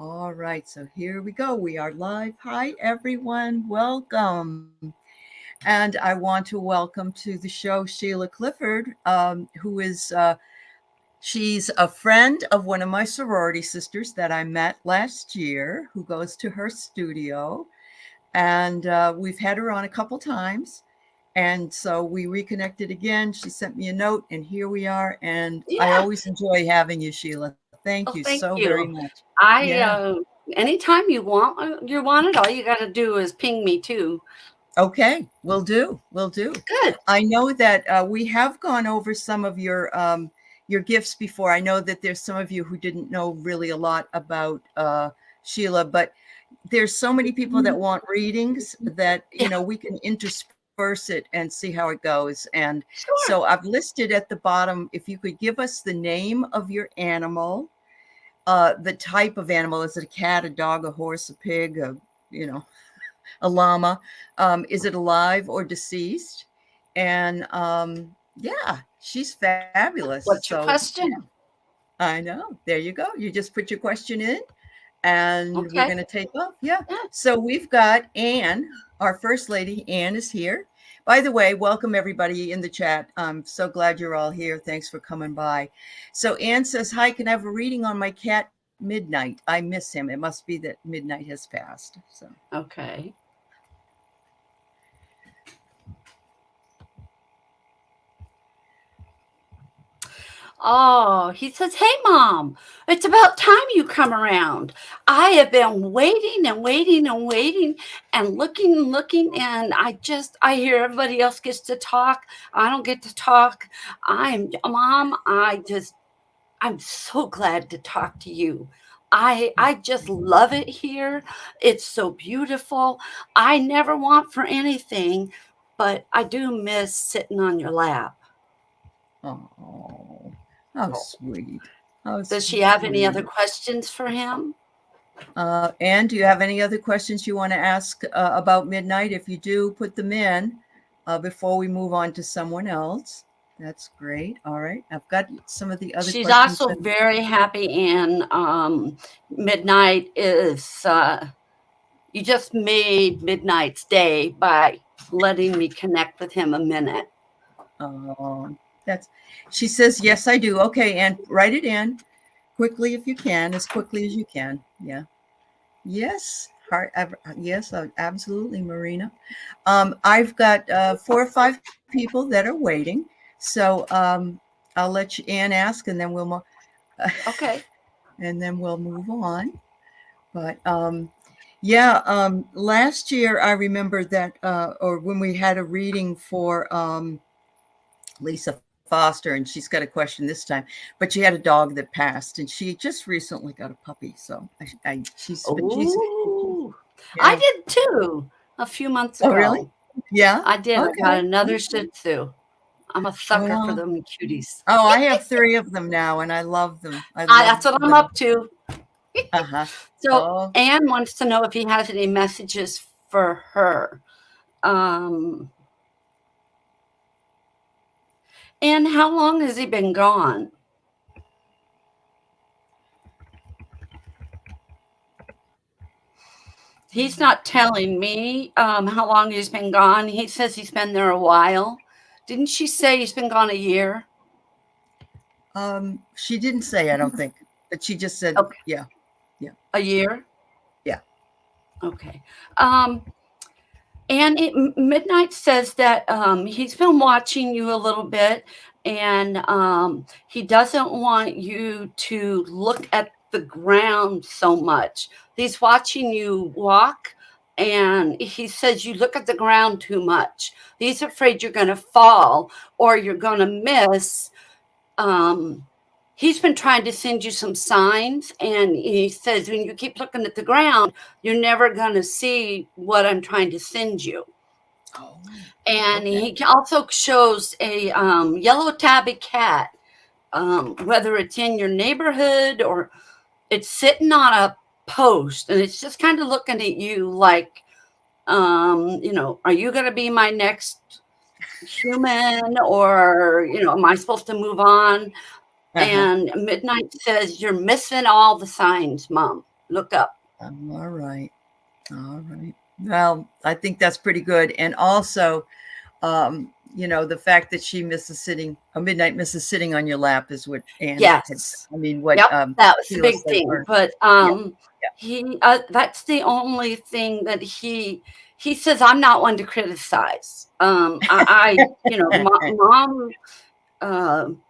All right, so here we go. We are live. Hi, everyone. Welcome. And I want to welcome to the show Sheila Clifford, who is she's a friend of one of my sorority sisters that I met last year, who goes to her studio, and we've had her on a couple times. And so we reconnected again. She sent me a note, and here we are. And I Yeah. always enjoy having you, Sheila. Thank you Oh, so thank very you. much. I Yeah. Anytime you want it, all you got to do is ping me too. Okay, will do. Will do. Good. I know that we have gone over some of your gifts before. I know that there's some of you who didn't know really a lot about Sheila, but there's so many people that want readings that Yeah. we can intersperse it and see how it goes. And so Sure. I've listed at the bottom, if you could give us the name of your animal, the type of animal. Is it a cat, a dog, a horse, a pig, you know, a llama? Is it alive or deceased? And yeah, she's fabulous. What's So your question? I know. There you go. You just put your question in and we're Okay. going to take off. Yeah. Yeah. So we've got Anne, our first lady. Anne is here. By the way, welcome everybody in the chat. I'm so glad you're all here. Thanks for coming by. So Anne says, hi, can I have a reading on my cat Midnight? I miss him. It must be that midnight has passed. So Okay. Oh, he says, "Hey, Mom, it's about time you come around. I have been waiting and waiting and waiting and looking and looking, and I hear everybody else gets to talk. I don't get to talk. Mom, I'm so glad to talk to you. I just love it here. It's so beautiful. I never want for anything, but I do miss sitting on your lap." oh, how sweet. How Does she have any sweet. other questions for him? Anne, do you have any other questions you want to ask about Midnight? If you do, put them in before we move on to someone else. That's great. All right. I've got some of the other She's questions. also very happy, and Midnight is, you just made Midnight's day by letting me connect with him a minute. That's, she says, yes, I do. Okay. And write it in quickly if you can, as quickly as you can. Yeah. Yes. Yes, absolutely, Marina. I've got 4 or 5 people that are waiting. So I'll let you, Ann, ask, and then Okay. and then we'll move on. But yeah, last year I remember that, or when we had a reading for Lisa Foster, and she's got a question this time, but she had a dog that passed, and she just recently got a puppy. So she's Ooh, I yeah. did too a few months Oh, really? ago. Yeah. I did. I got Okay. another Shih Tzu. I'm a sucker for Well, them cuties. oh, I have 3 of them now, and I love them. I love That's what I'm them. up to. Uh-huh. So Oh, Anne wants to know if he has any messages for her. Um, and how long has he been gone? He's not telling me how long he's been gone. He says he's been there a while. Didn't she say he's been gone a year? she didn't say, I don't think, but she just said, Okay, yeah, yeah, a year. yeah. Okay. Um, and Midnight says that he's been watching you a little bit, and he doesn't want you to look at the ground so much. He's watching you walk, and he says you look at the ground too much. He's afraid you're going to fall or you're going to miss. Um, he's been trying to send you some signs, and he says when you keep looking at the ground, you're never going to see what I'm trying to send you. Oh, And okay. he also shows a yellow tabby cat, whether it's in your neighborhood or it's sitting on a post, and it's just kind of looking at you like, are you going to be my next human, or am I supposed to move on? Uh-huh. And Midnight says, "You're missing all the signs, Mom." look up. All right. All right. Well, I think that's pretty good. And also, the fact that she misses sitting, a midnight misses sitting on your lap is what Anne had said. Yes. I mean, what Yep, that was the Sheila big said thing, first. but, Yeah. he, that's the only thing that he says, "I'm not one to criticize." Mom,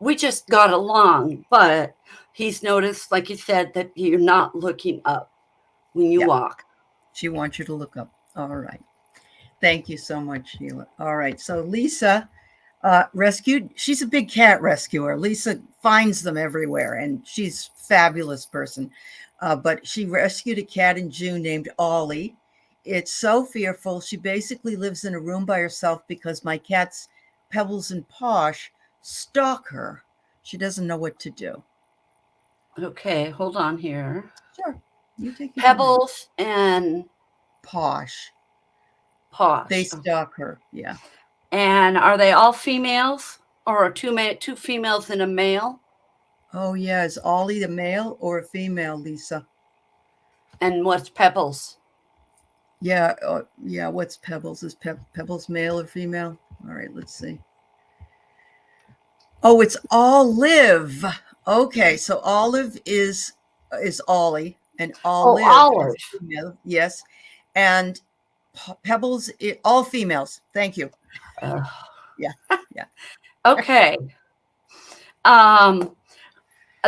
we just got along, but he's noticed, like you said, that you're not looking up when you Yeah. walk. She wants you to look up. All right. Thank you so much, Sheila. All right. So Lisa rescued. She's a big cat rescuer. Lisa finds them everywhere, and she's a fabulous person. But she rescued a cat in June named Ollie. It's so fearful. She basically lives in a room by herself because my cats, Pebbles and Posh, stalk her. She doesn't know what to do. Okay, hold on here. Sure, you take your time. Pebbles and Posh, they Posh. stalk her. Yeah. And are they all females or two females and a male? Oh yeah, is Ollie the male or a female, Lisa? And what's Pebbles? Yeah, yeah. What's Pebbles? Is Pebbles male or female? All right, let's see. Oh, it's Olive. Okay, so Olive is Ollie, and Oh, Olive is Olive. female. Yes, and Pebbles, all females. Thank you. Uh, Yeah, yeah. okay. Um,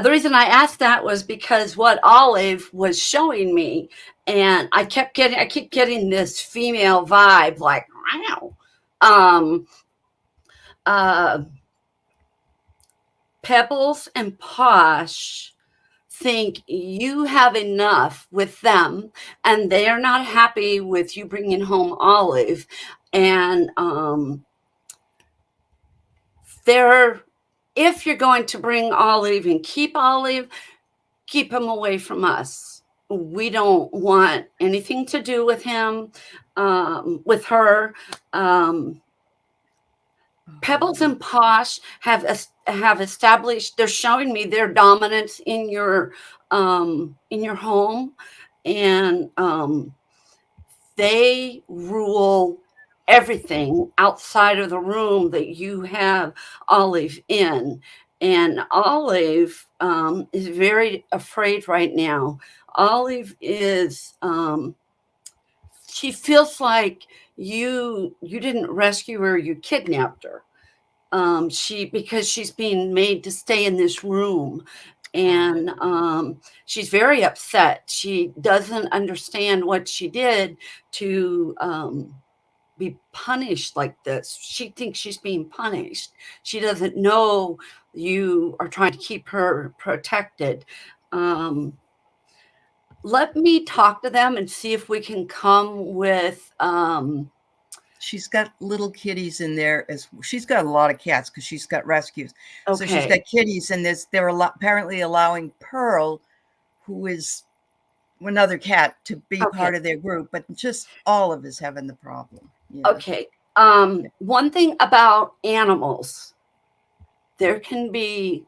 the reason I asked that was because what Olive was showing me, and I keep getting this female vibe, like wow. Um, uh, Pebbles and Posh think you have enough with them, and they are not happy with you bringing home Olive, and they're if you're going to bring Olive and keep Olive, keep him away from us. We don't want anything to do with him, with her. Um, Pebbles and Posh have established. They're showing me their dominance in your home, and they rule everything outside of the room that you have Olive in. And Olive is very afraid right now. Olive is she feels like you didn't rescue her, you kidnapped her. She because she's being made to stay in this room, and she's very upset. She doesn't understand what she did to be punished like this. She thinks she's being punished. She doesn't know you are trying to keep her protected. Um, Let me talk to them and see if we can come with She's got little kitties in there as she's got a lot of cats because she's got rescues. So she's got okay. kitties, and they're apparently allowing Pearl, who is another cat, to be Okay. part of their group, but just Olive is having the problem. Yeah. Okay. Yeah. One thing about animals, there can be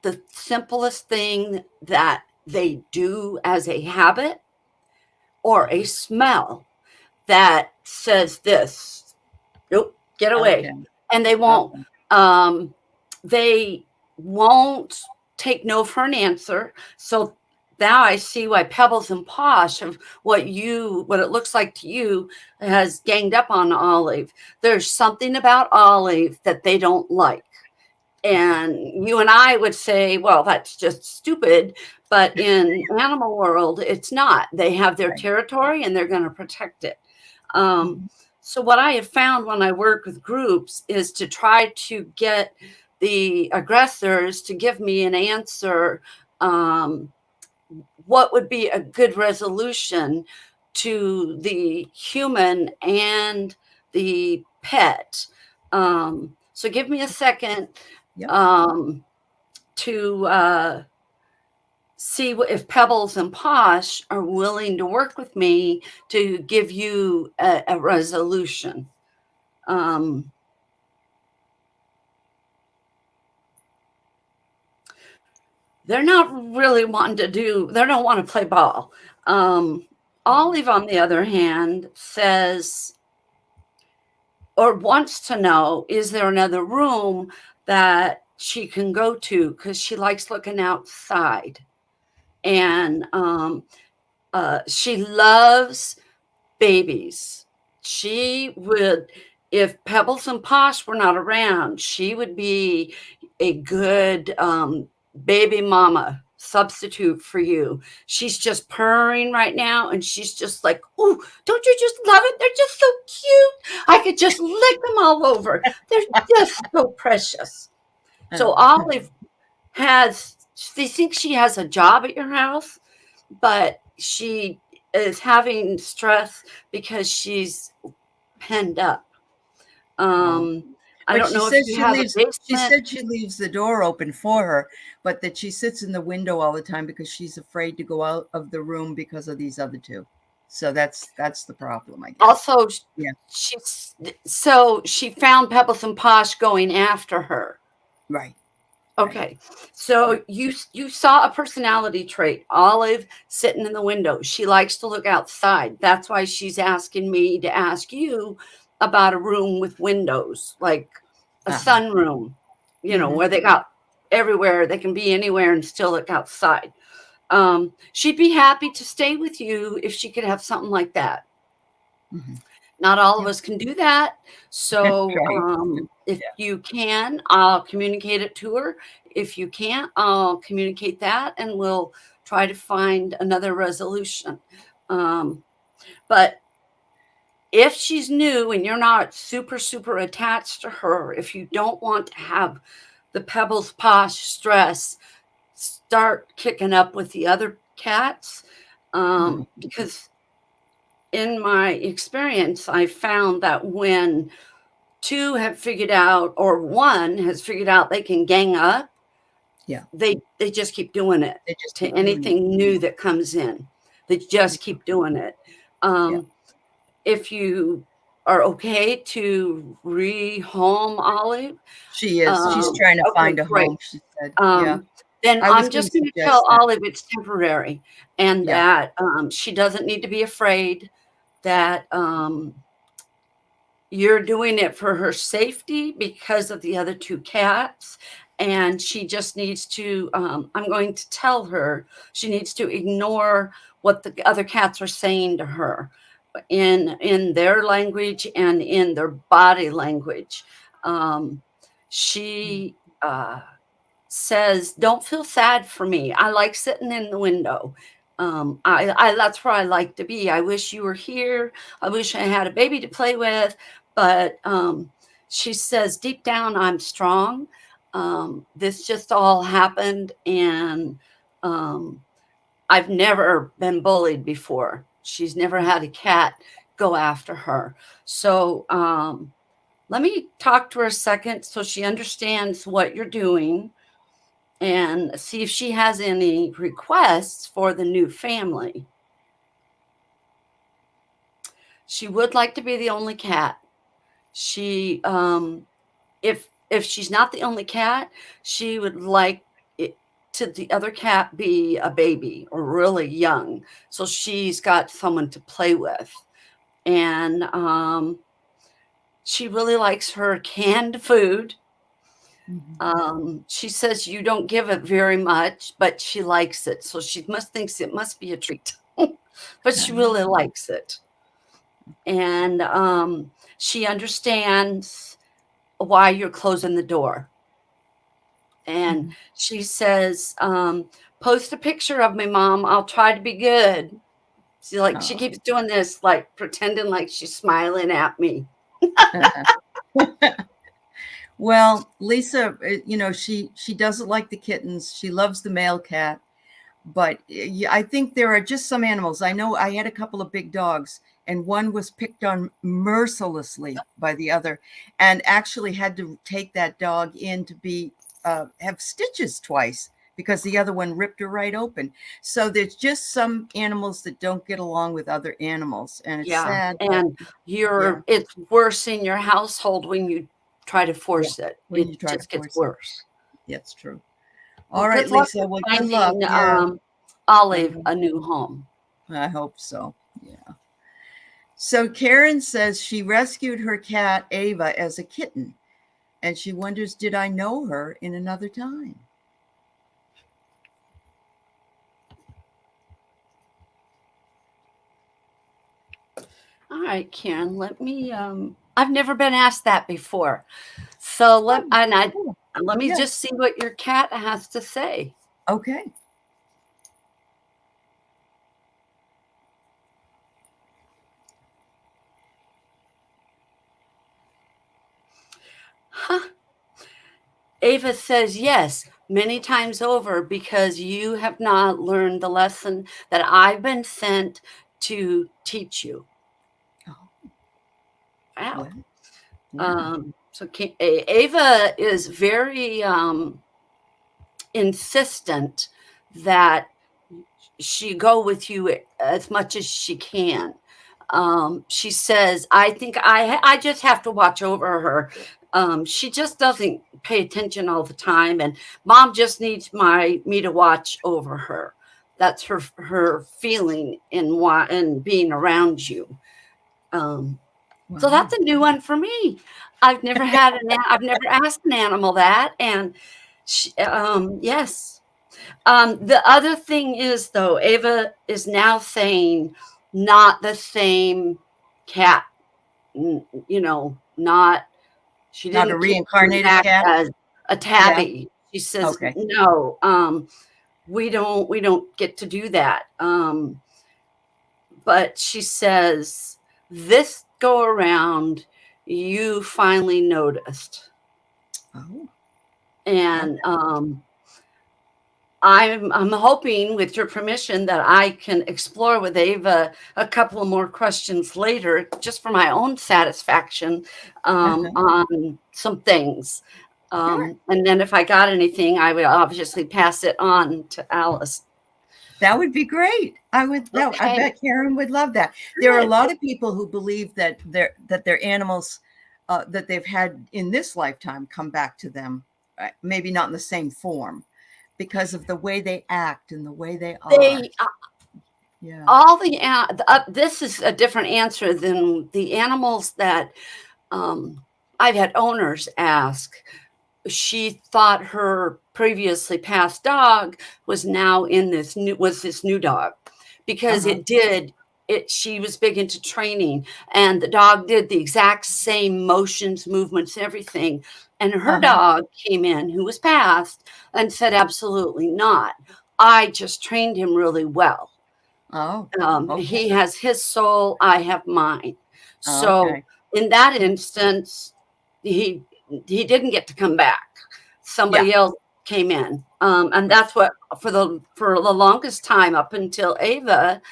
the simplest thing that they do as a habit or a smell that says this, nope, get away. Okay. And Okay. um, they won't take no for an answer. So now I see why Pebbles and Posh of what it looks like to you has ganged up on Olive. There's something about Olive that they don't like. And you and I would say, well, that's just stupid. But in animal world, it's not. They have their Right. territory and they're going to protect it. Um, Mhm. so what I have found when I work with groups is to try to get the aggressors to give me an answer. Um, what would be a good resolution to the human and the pet? So give me a second Yep. um, to see if Pebbles and Posh are willing to work with me to give you a resolution. Um, they're not really wanting to they don't want to play ball. Olive, on the other hand, says or wants to know, is there another room that she can go to? Because she likes looking outside. And she loves babies. She would, if Pebbles and Posh were not around, she would be a good baby mama substitute for you. She's just purring right now, and she's just like, "Ooh, don't you just love it? They're just so cute. I could just lick them all over. They're just so precious." So Olive has, they think she has a job at your house, but she is having stress because she's penned up. Oh. I But don't she know if says you have a she basement. said she leaves the door open for her, but that she sits in the window all the time because she's afraid to go out of the room because of these other two. So that's the problem, I guess. Also, Yeah, she's so she found Pebbles and Posh going after her. right, right. Okay, Yeah. so you saw a personality trait, Olive sitting in the window. She likes to look outside. That's why she's asking me to ask you about a room with windows, like a Uh-huh. sunroom, Mhm. where they got everywhere. They can be anywhere and still look outside. She'd be happy to stay with you if she could have something like that. Mhm. Not all of Yep. us can do that. So Right. if you can, I'll communicate it to her. If you can't, I'll communicate that and we'll try to find another resolution. Um, but if she's new and you're not super, super attached to her, if you don't want to have the Pebbles Posh stress start kicking up with the other cats, Mhm. because in my experience, I found that when two have figured out, or one has figured out they can gang up, Yeah. they just keep doing it They just to keep doing it. anything new that comes in. They Yeah. just keep doing it. Yeah. Um, if you are okay to rehome Olive, She is. She's trying to okay, find a great. home, she said. Yeah. Um, then I was I'm going to just going to tell suggest that. Olive it's temporary and Yeah. that she doesn't need to be afraid that you're doing it for her safety because of the other two cats. And she just needs to, I'm going to tell her she needs to ignore what the other cats are saying to her in their language and in their body language. Um, Mm. she says, "Don't feel sad for me. I like sitting in the window. I that's where I like to be. I wish you were here. I wish I had a baby to play with." But she says, deep down, I'm strong. This just all happened, and um, I've never been bullied before. She's never had a cat go after her. So let me talk to her a second so she understands what you're doing and see if she has any requests for the new family. She would like to be the only cat. She if she's not the only cat, she would like it to the other cat be a baby or really young. So she's got someone to play with. And she really likes her canned food. Mhm. She says you don't give it very much, but she likes it. So she must thinks it must be a treat. But she really likes it. And she understands why you're closing the door. And Mhm. she says, post a picture of me, Mom. I'll try to be good. She Oh. keeps doing this, like pretending like she's smiling at me. Well, Lisa, she doesn't like the kittens. She loves the male cat, but yeah, I think there are just some animals. I know I had a couple of big dogs, and one was picked on mercilessly by the other, and actually had to take that dog in to be have stitches twice because the other one ripped her right open. So there's just some animals that don't get along with other animals, and it's Yeah, sad, but and yeah, it's worse in your household when you try to yeah. force it. When It you try to just gets force it, worse. that's true. All right, Good luck Lisa. with Well, good luck. finding Yeah. I Olive hope, a new home. I hope so. Yeah. So Karen says she rescued her cat Ava as a kitten, and she wonders, did I know her in another time? All right, Karen, let me I've never been asked that before. So Oh, cool. let me Yeah. just see what your cat has to say. Okay. Huh. Ava says yes, many times over, because you have not learned the lesson that I've been sent to teach you. Oh, Wow. well, yeah. Ava is very insistent that she go with you as much as she can. She says, "I think I just have to watch over her. She just doesn't pay attention all the time, and Mom just needs me to watch over her. That's her feeling in being around you." Um, so Wow. that's a new one for me. I've never asked an animal that, and yes. The other thing is, though, Ava is now saying not the same cat. Not she Not a didn't keep coming reincarnated back cat? as a Yeah. tabby. She says Okay. no. We don't get to do that. But she says this go around, you finally noticed, Oh, and okay. I'm hoping, with your permission, that I can explore with Ava a couple of more questions later, just for my own satisfaction, Uh-huh. on some things. Sure. And then if I got anything, I would obviously pass it on to Alice. That would be great. I Okay. bet Karen would love that. There are a Good. lot of people who believe that their animals that they've had in this lifetime come back to them, maybe not in the same form, because of the way they act and the way they are. They Yeah. all the this is a different answer than the animals that I've had owners ask. She thought her previously passed dog was now in this new dog, because Uh-huh. she was big into training, and the dog did the exact same motions, movements, everything, and her Uh-huh. dog came in, who was passed, and said absolutely not. I just trained him really well. Oh, okay. He has his soul, I have mine. So Okay. in that instance, he he didn't get to come back. Yeah. Somebody else came in, and Right. that's what, for the longest time up until Ava,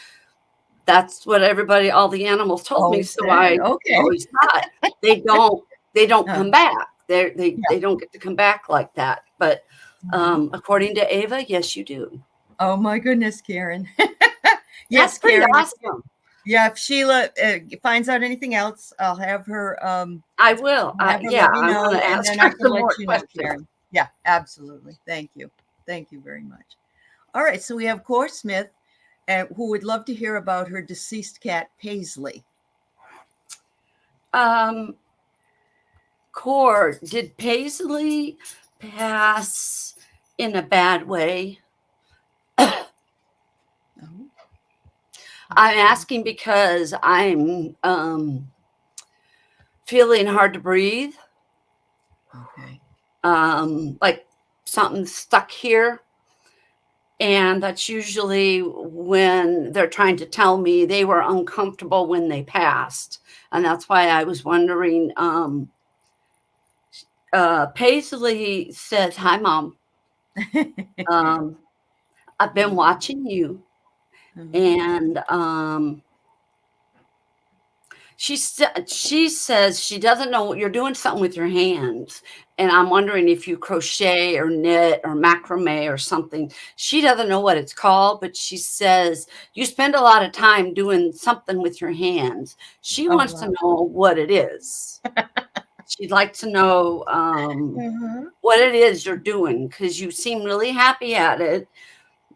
that's what all the animals told me. Always So said. I Okay. always thought they don't they don't Uh, come back. yeah. They don't get to come back like that. But Mhm. according to Ava, yes, you do. Oh my goodness, Karen. That's Yes, pretty Karen. awesome. Yeah, if Sheila finds out anything else, I'll I will. have her Yeah, let me I want know, to and ask then I her can some more let you know, questions. Karen. Yeah, absolutely. Thank you. Thank you very much. All right, so we have Core Smith, who would love to hear about her deceased cat, Paisley. Um, Core, did Paisley pass in a bad way? Oh, I'm okay. asking because I'm feeling hard to breathe, Okay. like something stuck here. And that's usually when they're trying to tell me they were uncomfortable when they passed. And that's why I was wondering. Paisley says, "Hi, Mom. Um, I've been watching you." Mhm. And she says she doesn't know, you're doing something with your hands, and I'm wondering if you crochet or knit or macrame or something. She doesn't know what it's called, but she says you spend a lot of time doing something with your hands. She Oh, wants to wow. know what it is. she'd like to know Uh-huh. what it is you're doing because you seem really happy at it,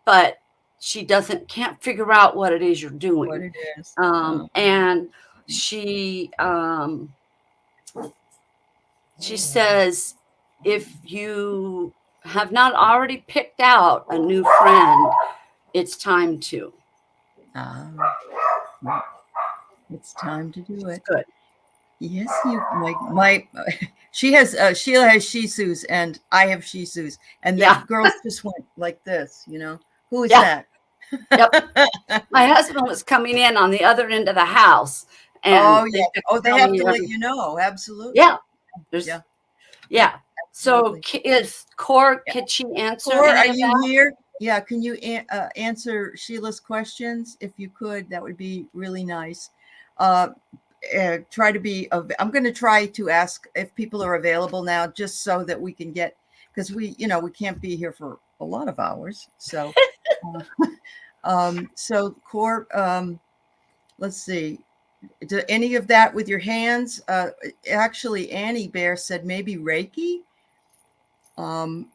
but she doesn't can't figure out what it is you're What doing. it is. Oh, And she she says if you have not already picked out a new friend, it's time to. ah, well, it's time to do It's it. good. Yes, you my she has Sheila has Shih Tzus and I have Shih Tzus, and the Yeah. girls just went like this, you know. Who is Yeah. that? Yep. My husband was coming in on the other end of the house, and Oh they yeah. just Oh, they tell have me to let every you know. Absolutely. yeah. Yeah. There's Yep. yeah. So Absolutely. is Core, Yeah. could she answer Cor, are any of you that? here? Yeah. Can you answer Sheila's questions if you could? That would be really nice. Uh, try to be. I'm going to try to ask if people are available now, just so that we can get because we can't be here for a lot of hours. So, uh, so Core, let's see. Do any of that with your hands? Actually, Annie Bear said maybe Reiki.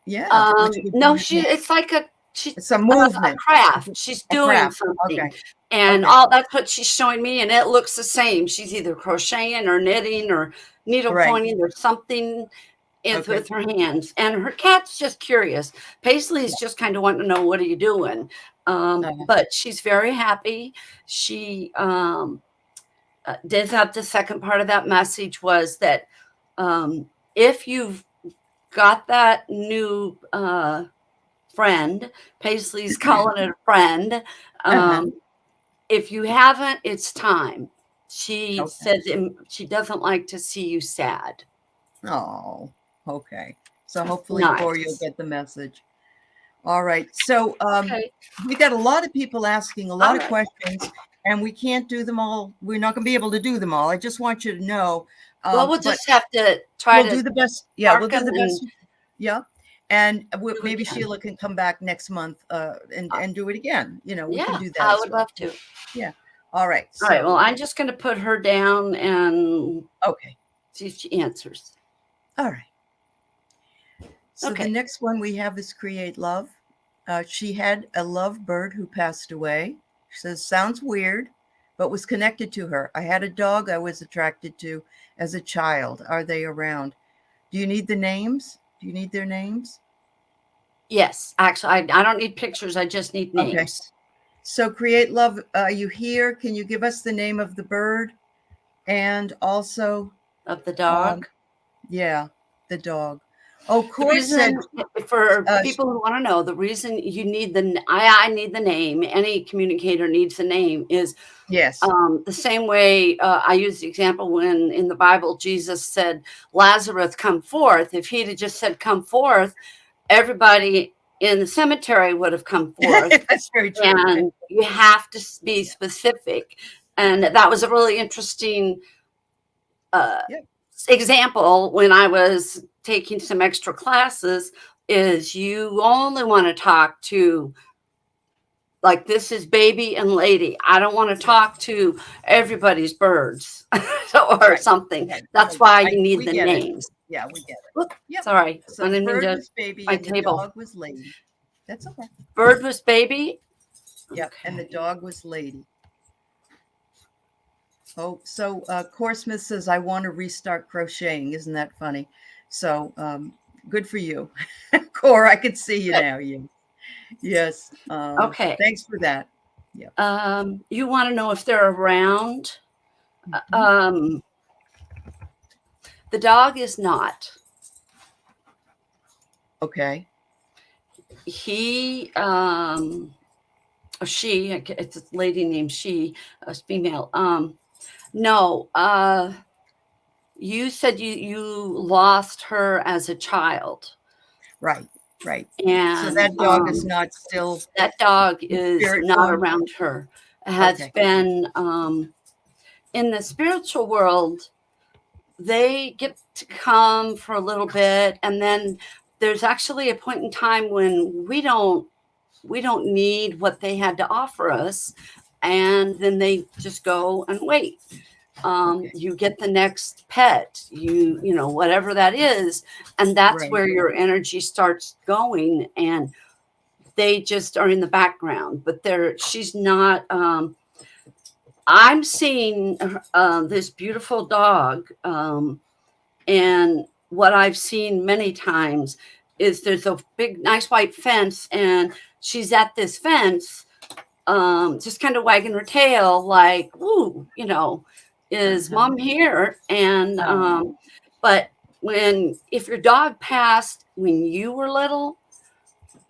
Yeah, which would No, be she it's like it's a a movement, craft. She's a doing craft. something. Okay, And okay, all that's what she's showing me, and it looks the same. She's either crocheting or knitting or needle right. pointing or something Okay, with her hands. And her cat's just curious. Paisley's yeah. just kind of wanting to know what are you doing. Uh, But she's very happy. She did have the second part of that message was that um, if you've got that new friend, Paisley's calling it a friend. uh-huh. Um, if you haven't, it's time. She Okay. says she doesn't like to see you sad. Oh, okay. So hopefully, Corey, you'll Nice. get the message. All right. So Okay. we got a lot of people asking a All lot of right. questions, and we can't do them all. We're not going to be able to do them all. I just want you to know. Well, we'll But just have to try we'll to do the best. Yeah, we'll park do them the and best. Yeah. And do maybe again. Sheila can come back next month Uh, and do it again. We can yeah, do that I as would well. love to. Yeah. All right. All right. Well, So, I'm just going to put her down and okay. see if she answers. All right. So the Okay. next one we have is Create Love. She had a lovebird who passed away. She says, sounds weird, but was connected to her. I had a dog I was attracted to as a child. Are they around? Do you need the names? Do you need their names? Yes. Actually, I don't need pictures. I just need Okay. names So Create Love, are you here? Can you give us the name of the bird? And also, of the um, dog. yeah, the dog. Oh, The Cor said, reason for uh, people who want to know, the reason you need I need the name. Any communicator needs the name is yes. the same way I use the example when in the Bible Jesus said, Lazarus, come forth. If he'd have just said, come forth, everybody in the cemetery would have come forth. That's very true. And you have to be specific. And that was a really interesting uh, Yeah. example when I was taking some extra classes is you only want to talk to like this is baby and lady. I don't want to Yeah. talk to everybody's birds or Right. something. Right. That's why you need We the get it. names. Yeah, we get it. Look, Yep. sorry, So I the didn't mean bird to was baby my and the table. dog was lady. That's okay. Bird was baby. Yep. And the Okay. dog was lady. Oh, so Core Smith says, I want to restart crocheting. Isn't that funny? So good for you. Core, I could see you Good. now. You. Yes. Okay. Thanks for that. Yep. You want to know if they're around? Mhm. Um, the dog is not. Okay. He or she, it's a lady named she, a female. No, you said you lost her as a child, Right. Right. So and that dog is not still that dog in is spirit not form. around her. Has Okay. been in the spiritual world. They get to come for a little bit, and then there's actually a point in time when we don't need what they had to offer us, and then they just go and wait. Okay. you get the next pet, whatever that is, and that's Right. where your energy starts going, and they just are in the background, but she's not. I'm seeing this beautiful dog, and what I've seen many times is there's a big, nice white fence, and she's at this fence, just kind of wagging her tail, like, "Ooh, is Uh-huh. mom here?" And Oh, but if your dog passed when you were little,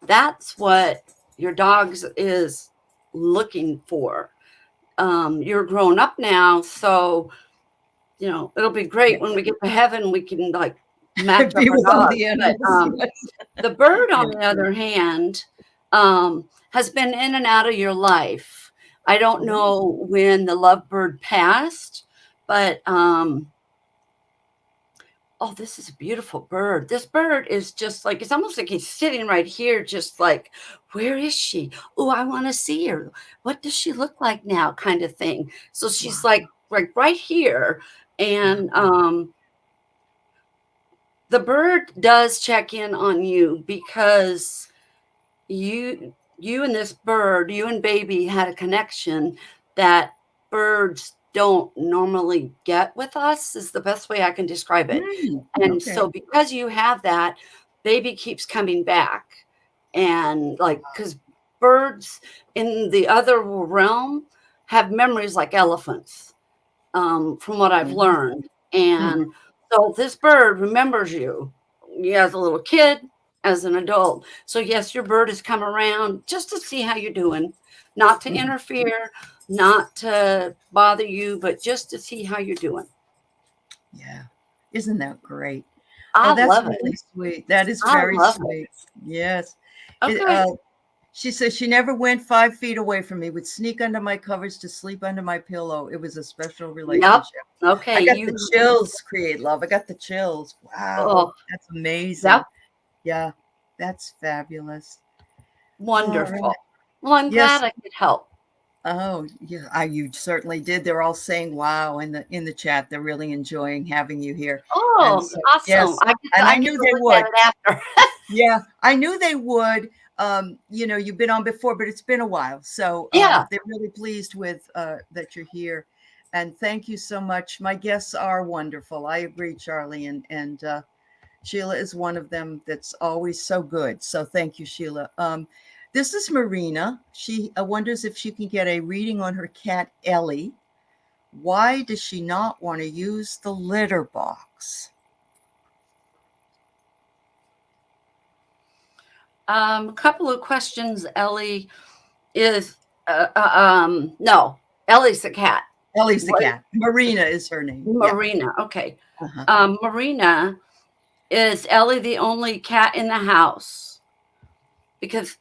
that's what your dog is looking for. You're grown up now, so it'll be yeah. great when we get to heaven. We can like match up Be our with all dogs. the But animals. Yes. the bird, Yeah. on the other hand, has been in and out of your life. I don't Oh, know when the lovebird passed, but oh, this is a beautiful bird. This bird is just like, it's almost like he's sitting right here, just like, where is she? Oh, I want to see her. What does she look like now? Kind of thing. So she's wow. like right here. And Uh-huh. the bird does check in on you because you and this bird, you and baby had a connection that birds don't normally get with us, is the best way I can describe it. And Okay. so because you have that, baby keeps coming back. And like, because birds in the other realm have memories like elephants, from what I've Mhm. learned. Mm. And so this bird remembers you as a little kid, as an adult. So yes, your bird has come around just to see how you're doing, not to Mhm. interfere, not to bother you, but just to see how you're doing. Yeah. Isn't that great? Oh, I that's love it. really sweet. That is I very love it. sweet. Yes. It, Okay. she says she never went 5 feet away from me, would sneak under my covers to sleep under my pillow. It was a special Yep. relationship. I Okay. got the chills, create love. I got the chills. Wow. Oh, That's amazing. yep. Yeah. That's fabulous. All right. Wonderful. Well, I'm Yes. glad I could help. Oh, yeah, you certainly did. They're all saying wow in the chat. They're really enjoying having you here. And Oh, so, awesome. yes, and I I get knew to they look at would. it after. Yeah, I knew they would. You've been on before, but it's been a while. So Yeah. they're really pleased with that you're here. And thank you so much. My guests are wonderful. I agree, Charlie. And Sheila is one of them that's always so good. So thank you, Sheila. This is Marina. She wonders if she can get a reading on her cat, Ellie. Why does she not want to use the litter box? A couple of questions, Ellie. Is no, Ellie's the cat. Ellie's the What? cat. Marina is her name. Yeah. Marina. Okay. Uh-huh. Marina, is Ellie the only cat in the house? Because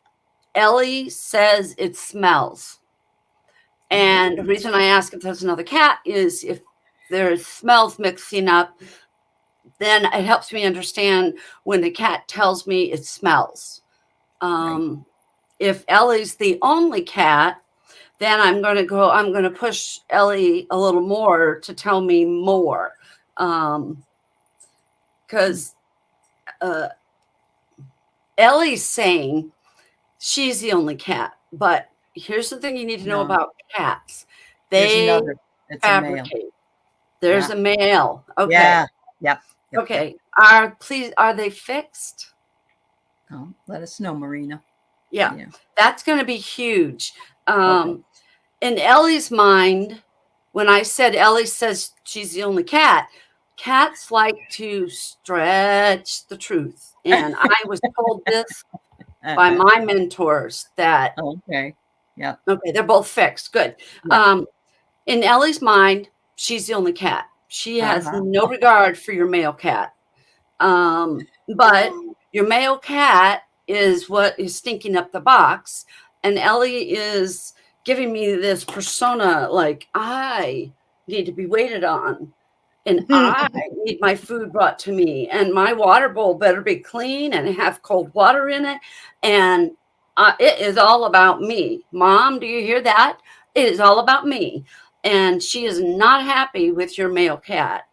Ellie says it smells. Oh, And the reason I ask if there's another cat is if there's smells mixing up, then it helps me understand when the cat tells me it smells. right. Um, if Ellie's the only cat, then I'm going to push Ellie a little more to tell me more. Hmm. Because uh, Ellie's saying she's the only cat. But here's the thing you need to know No, about cats, there's they another. It's a male. fabricate. There's Yeah. a male. Okay. Yeah. Yep. Yep. Yep. Okay. Are they fixed? Oh, let us know, Marina. Yeah. Yeah. That's going to be huge. Okay. Um, in Ellie's mind, when I said Ellie says she's the only cat, cats like to stretch the truth. And I was told this by my mentors that, Okay. Yeah. okay, they're both fixed. Good. Yeah. Um, in Ellie's mind, she's the only cat. She has Uh-huh. no regard for your male cat. But your male cat is what is stinking up the box. And Ellie is giving me this persona like, I need to be waited on. And I need my food brought to me. And my water bowl better be clean and have cold water in it. And it is all about me. Mom, do you hear that? It is all about me. and she is not happy with your male cat.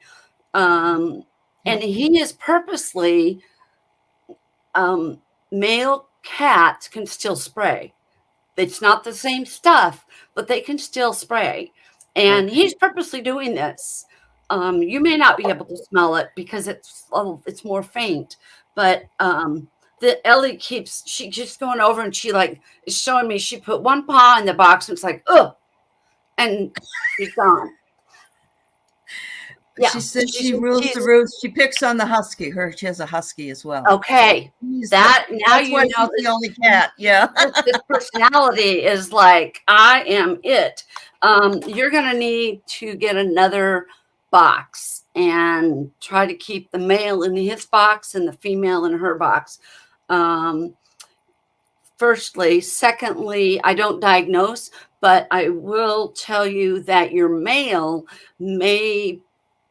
And he is purposely, male cats can still spray. It's not the same stuff, but they can still spray. And Okay. he's purposely doing this. You may not be able to smell it because it's more faint, but the Ellie she just going over and she like is showing me she put one paw in the box and it's like, ugh, and she's gone. She Yeah, says she rules the roost. She picks on the husky. She has a husky as well. okay. So Now that's you why know she's the only cat. Yeah. this personality is like, I am it. You're going to need to get another box and try to keep the male in his box and the female in her box. Um, Firstly. Secondly, I don't diagnose, but I will tell you that your male may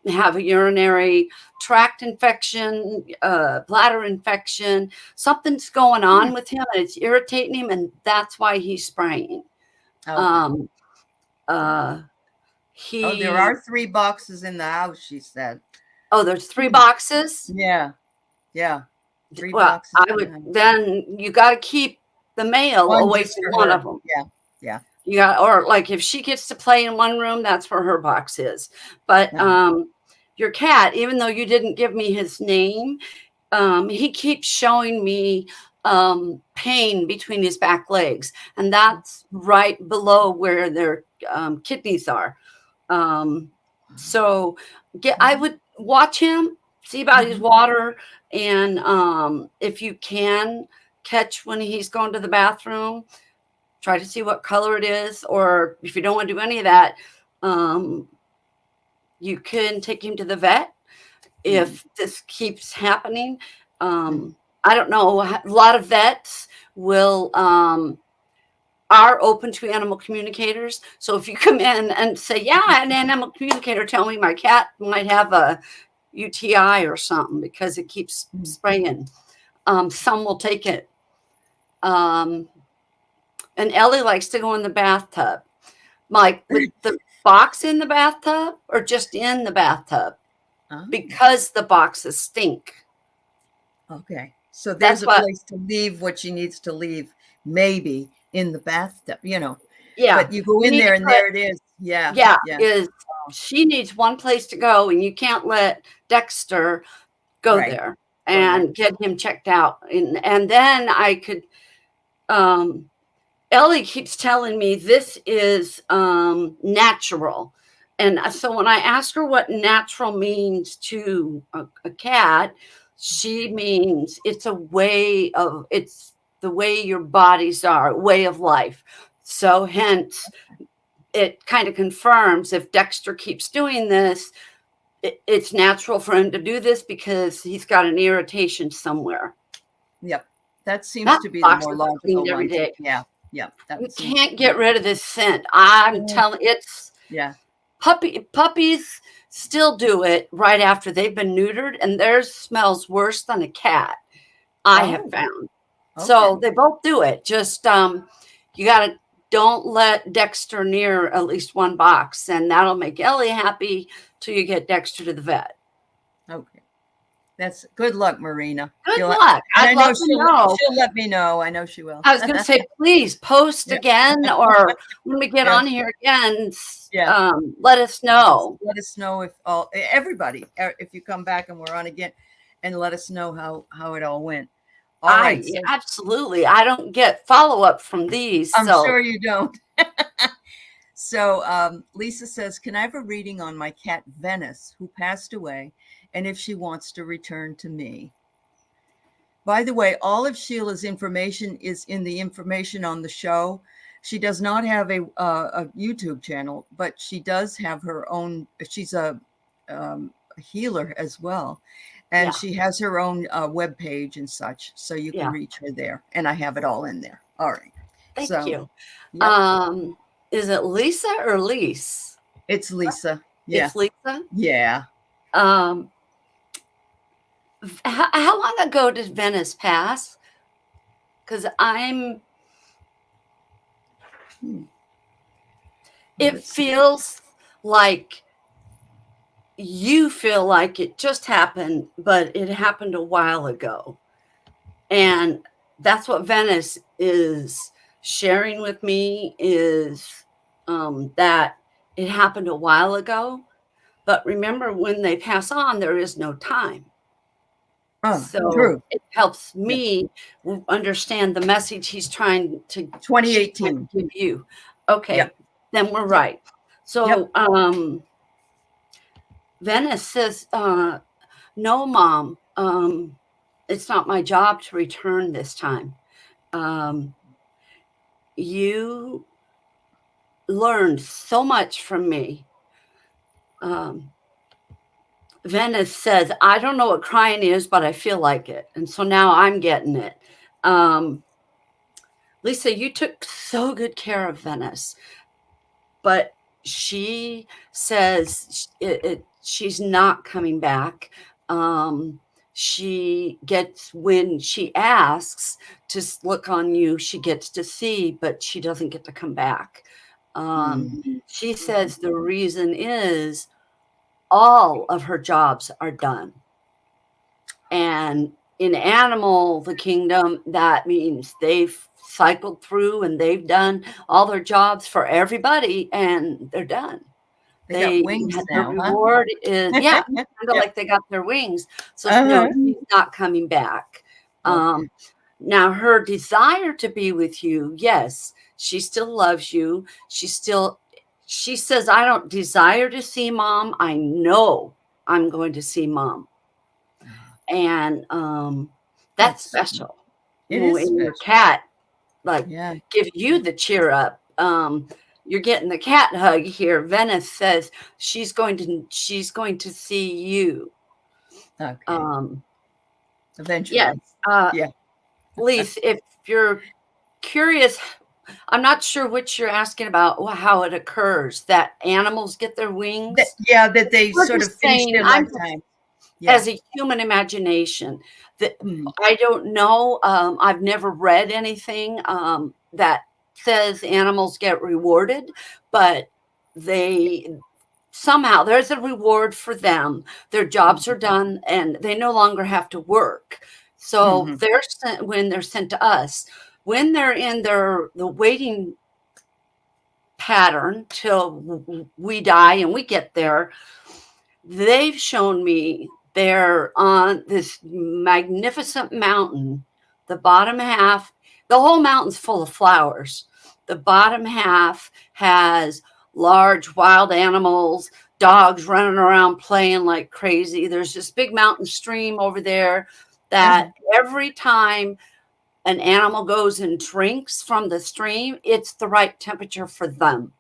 have a urinary tract infection, bladder infection. Something's going on with him and it's irritating him, and that's why he's spraying. Okay. Um, There are 3 boxes in the house, she said. There's 3 boxes. Yeah. 3 Well, boxes. then you got to keep the male One away just from for one her. of them. Yeah. You got, or like if she gets to play in one room, that's where her box is. But your cat, even though you didn't give me his name, he keeps showing me pain between his back legs, and that's right below where their kidneys are. So I would watch him, see about his water, and if you can catch when he's going to the bathroom, try to see what color it is, or if you don't want to do any of that, you can take him to the vet if this keeps happening. I don't know. A lot of vets will are open to animal communicators. So if you come in and say, "Yeah, an animal communicator, tell me my cat might have a UTI or something because it keeps spraying," some will take it. And Ellie likes to go in the bathtub. Like with the box in the bathtub or just in the bathtub, because the boxes stink. Okay. So there's a place to leave what she needs to leave, maybe in the bathtub, Yeah. But you go in there and there it is. Yeah. She needs one place to go, and you can't let Dexter go there and get him checked out. And then I could, Ellie keeps telling me this is natural. And so when I ask her what natural means to a cat, she means it's the way your bodies are, a way of life. So hence, it kind of confirms if Dexter keeps doing this, it's natural for him to do this because he's got an irritation somewhere. Yep. That seems to be the more logical every one. day. Yeah. You can't get rid of this scent. I'm telling puppies still do it right after they've been neutered, and theirs smells worse than a cat, I have found. So they both do it. Just you gotta don't let Dexter near at least one box, and that'll make Ellie happy till you get Dexter to the vet. Okay. That's good luck, Marina. Good luck. I'd love to know. She'll let me know. I know she will. I was going to say, please post again, or when we get on here again, let us know. Let us know if everybody, if you come back and we're on again, and let us know how it all went. All right. Absolutely. I don't get follow-up from these. I'm sure you don't. So Lisa says, can I have a reading on my cat Venice, who passed away, and if she wants to return to me? By the way, all of Sheila's information is in the information on the show. She does not have a YouTube channel, but she does have her own. She's a healer as well. And she has her own web page and such. So you can reach her there. And I have it all in there. All right. Thank you. Yep. Is it Lisa or Lise? It's Lisa. Yeah. It's Lisa? Yeah. How long ago did Venice pass? Because it feels like you feel like it just happened, but it happened a while ago. And that's what Venice is sharing with me, is that it happened a while ago. But remember, when they pass on, there is no time. Oh, So true. it helps Yeah. me understand the message she's trying 2018. to give you. Yep. Okay, then we're Yep. right. Yep. So Venice says, no, Mom, it's not my job to return this time. Um, you learned so much from me. Um, Venice says, I don't know what crying is, but I feel like it. And so now I'm getting it. Um, Lisa, you took so good care of Venice, but she says she's not coming back. She gets, when she asks to look on you, she gets to see, but she doesn't get to come back. Mm. She says the reason is all of her jobs are done. And in animal, the kingdom, that means they've cycled through and they've done all their jobs for everybody and they're done. They got They wings had their now, huh? reward is, yeah, kind of Yep. like they got their wings. So no, Uh-huh. she's not coming back. Okay. Now her desire to be with you, yes, she still loves you. She says, I don't desire to see Mom. I know I'm going to see Mom. And that's That's special. it is When your special. cat like Yeah. gives you the cheer up. You're getting the cat hug here. Venice says she's going to see you. Okay. Um, yes, Eventually. uh, Yeah. Lise, if you're curious, I'm not sure what you're asking about, how it occurs that animals get their That, wings. yeah, that they We're sort of just finish saying, their I'm just lifetime. Yeah. as a human imagination that Mm. I don't know. I've never read anything that says animals get rewarded, but they somehow there's a reward for them. Their jobs are done and they no longer have to work. So Mm-hmm. they're sent when they're sent to us. When they're in the waiting pattern till we die and we get there, they've shown me they're on this magnificent mountain. The bottom half, the whole mountain's full of flowers. The bottom half has large wild animals, dogs running around playing like crazy. There's this big mountain stream over there Uh-huh. that every time an animal goes and drinks from the stream, it's the right temperature for them.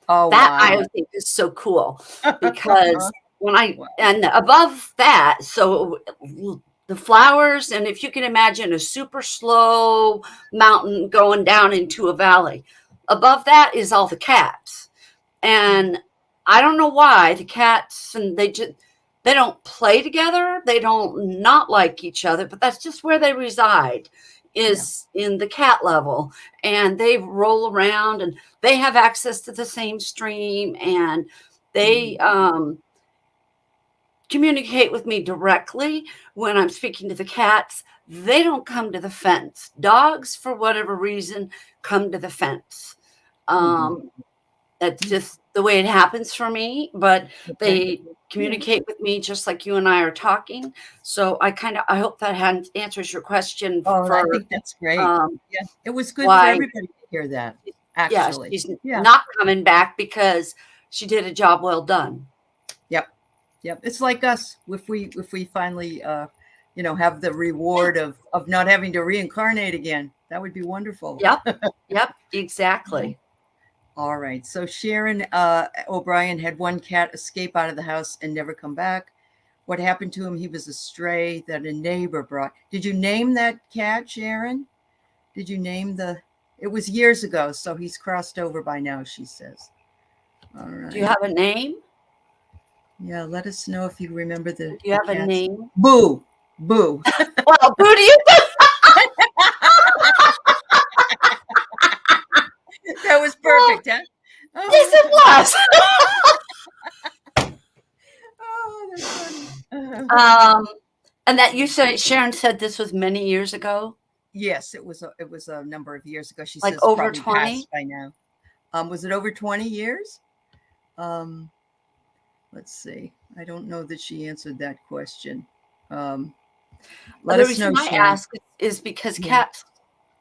Oh That I wow. think is so cool because when I Wow. and above that, so the flowers, and if you can imagine a super slow mountain going down into a valley, above that is all the cats. And I don't know why the cats and they don't play together. They don't not like each other, but that's just where they reside Yeah. is in the cat level. And they roll around and they have access to the same stream and they communicate with me directly when I'm speaking to the cats. They don't come to the fence. Dogs, for whatever reason, come to the fence. Mm-hmm. That's just the way it happens for me, but Okay. they Yeah. communicate with me just like you and I are talking. So I hope that answers your question Oh, I for think that's great. um, Yeah. It was good for why, everybody to hear that, yeah, actually. she's Yeah. not coming back because she did a job well done. Yep. Yep. It's like us. If we finally have the reward of not having to reincarnate again. That would be wonderful. Yep, yep, exactly. All right. So Sharon O'Brien had one cat escape out of the house and never come back. What happened to him? He was a stray that a neighbor brought. Did you name that cat, Sharon? Did you name the? It was years ago, so he's crossed over by now, she says. All Do you right. have a name? Yeah, let us know if you remember Do you the have a cat's name? Boo. Boo. Well, who do you think? That was Oh, perfect, huh? yes, Oh, it was. Um, and that you said Sharon said this was many years ago, Yes, it was a number of years ago. She like says over probably 20. passed by now. Was it over 20 years? Um, let's see. I don't know that she answered that question. Um, let The us know, reason I Sharon. ask is because Yeah, cats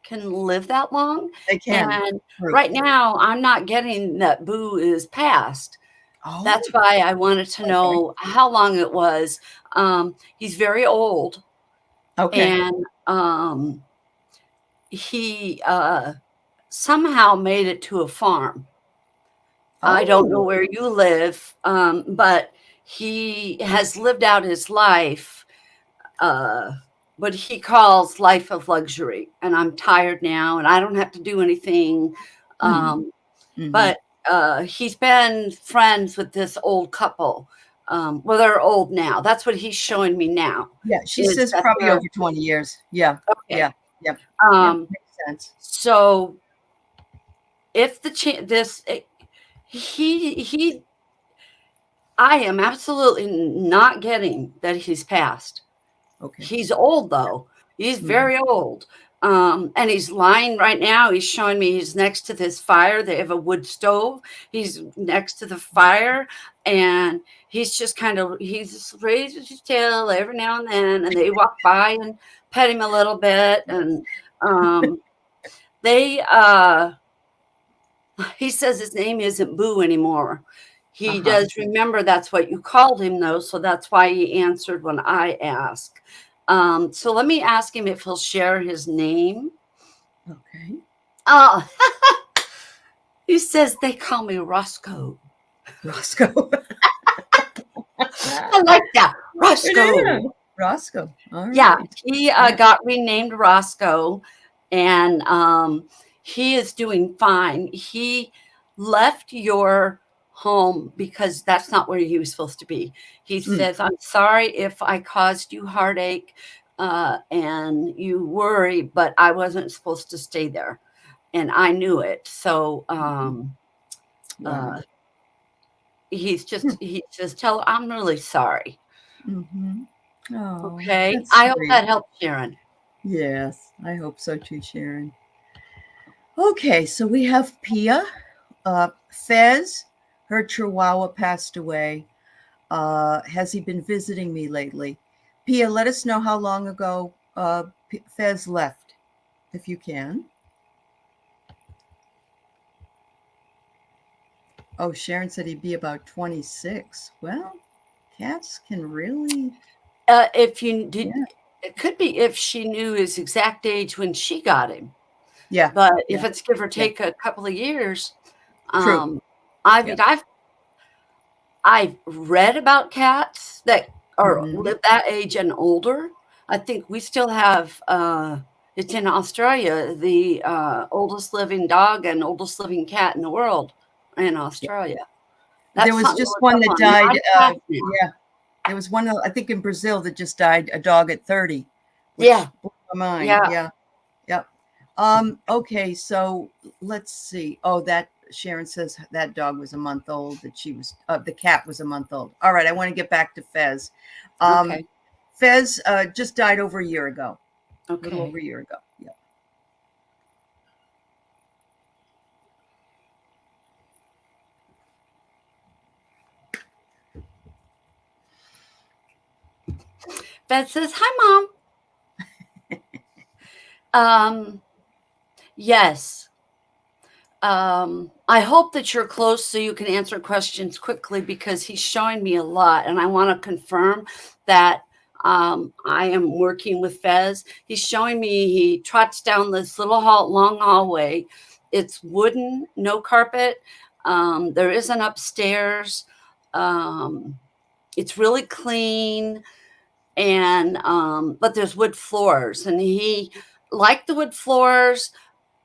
can live that long, they can. and True. right now I'm not getting that Boo is passed. That's Oh, why I wanted to okay. know how long it was. He's very old, Okay. and he somehow made it to a farm. I don't know Oh. where you live, but he has lived out his life, uh, what he calls life of luxury. And I'm tired now, and I don't have to do anything. Mm-hmm. Um, Mm-hmm. but he's been friends with this old couple. Well, they're old now. That's what he's showing me now. Yeah, she Is says that probably they're over 20 years. Yeah. okay? Yeah. Yep. Yep. Um, Makes sense. so if the this he I am absolutely not getting that he's passed. Okay. He's old though. He's Mm-hmm. very old. And he's lying right now. He's showing me he's next to this fire. They have a wood stove. He's next to the fire, and he's just kind of he just raises his tail every now and then, and they walk by and pet him a little bit, and um, they he says his name isn't Boo anymore. He Uh-huh. does remember that's what you called him, though, so that's why he answered when I asked. So let me ask him if he'll share his name. Okay. Oh, he says they call me Roscoe. Roscoe. I like that. It Roscoe. is. Roscoe. All Yeah, right. he Yeah. got renamed Roscoe, and he is doing fine. He left your home because that's not where he was supposed to be. He Mm. says, "I'm sorry if I caused you heartache and you worry, but I wasn't supposed to stay there, and I knew it." So Mhm. Wow. uh, he says, "Tell her I'm really sorry." Mm-hmm. Oh, Okay, that's I hope sweet. that helps, Sharon. Yes, I hope so too, Sharon. Okay, so we have Pia. Fez, her chihuahua passed away. Has he been visiting me lately? Pia, let us know how long ago Fez left, if you can. Oh, Sharon said he'd be about 26. Well, cats can really, If you did, yeah, it could be if she knew his exact age when she got him. yeah, But if yeah, it's give or yeah. take a couple of years, True. um, I Yeah. mean, I've read about cats that are Mm-hmm. live that age and older. I think we still have. It's in Australia, the oldest living dog and oldest living cat in the world in Yeah. Australia. There That's was something to just look one up that on. died. Mine's passed now. Yeah, there was one, I think, in Brazil that just died, a dog at 30, Yeah, which blew my mind. yeah. Yeah, yep. Okay, so let's see. Oh, that Sharon says that dog was a month old, that she was the cat was a month old. All right, I want to get back to Fez. Um, Okay, Fez just died over a year ago, a little over okay. a year ago. Yeah. Beth says, "Hi, mom." Yes. I hope that you're close so you can answer questions quickly because he's showing me a lot, and I want to confirm that I am working with Fez. He's showing me he trots down this little long hallway. It's wooden, no carpet. There is an upstairs. Um, it's really clean, and but there's wood floors, and he liked the wood floors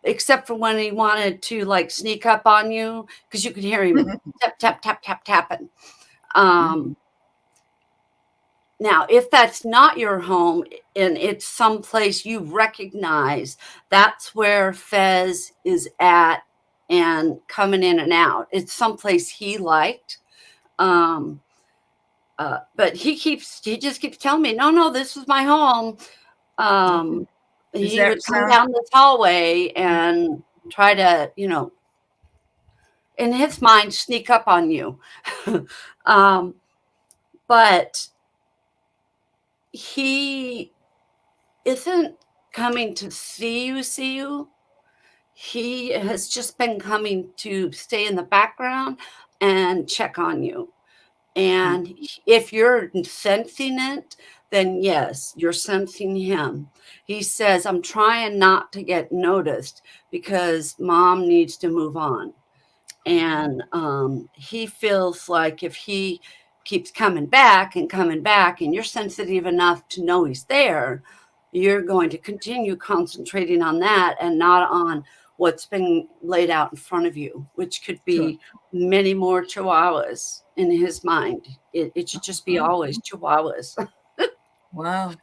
except for when he wanted to like sneak up on you because you could hear him tap tap tap tap tapping. Mhm. Um, Now, if that's not your home and it's someplace you recognize, that's where Fez is at and coming in and out. It's someplace he liked. Um, But he just keeps telling me, no, no, this is my home. Okay. Um, Does he that would come sound? down this hallway and try to, in his mind, sneak up on you. um, but he isn't coming to see you. He has just been coming to stay in the background and check on you. Mm, And if you're sensing it, then yes, you're sensing him. He says, I'm trying not to get noticed because mom needs to move on. oh, And he feels like if he keeps coming back and coming back, and you're sensitive enough to know he's there, you're going to continue concentrating on that and not on what's been laid out in front of you, which could sure. be many more chihuahuas in his mind. It should just be Oh, always chihuahuas. wow.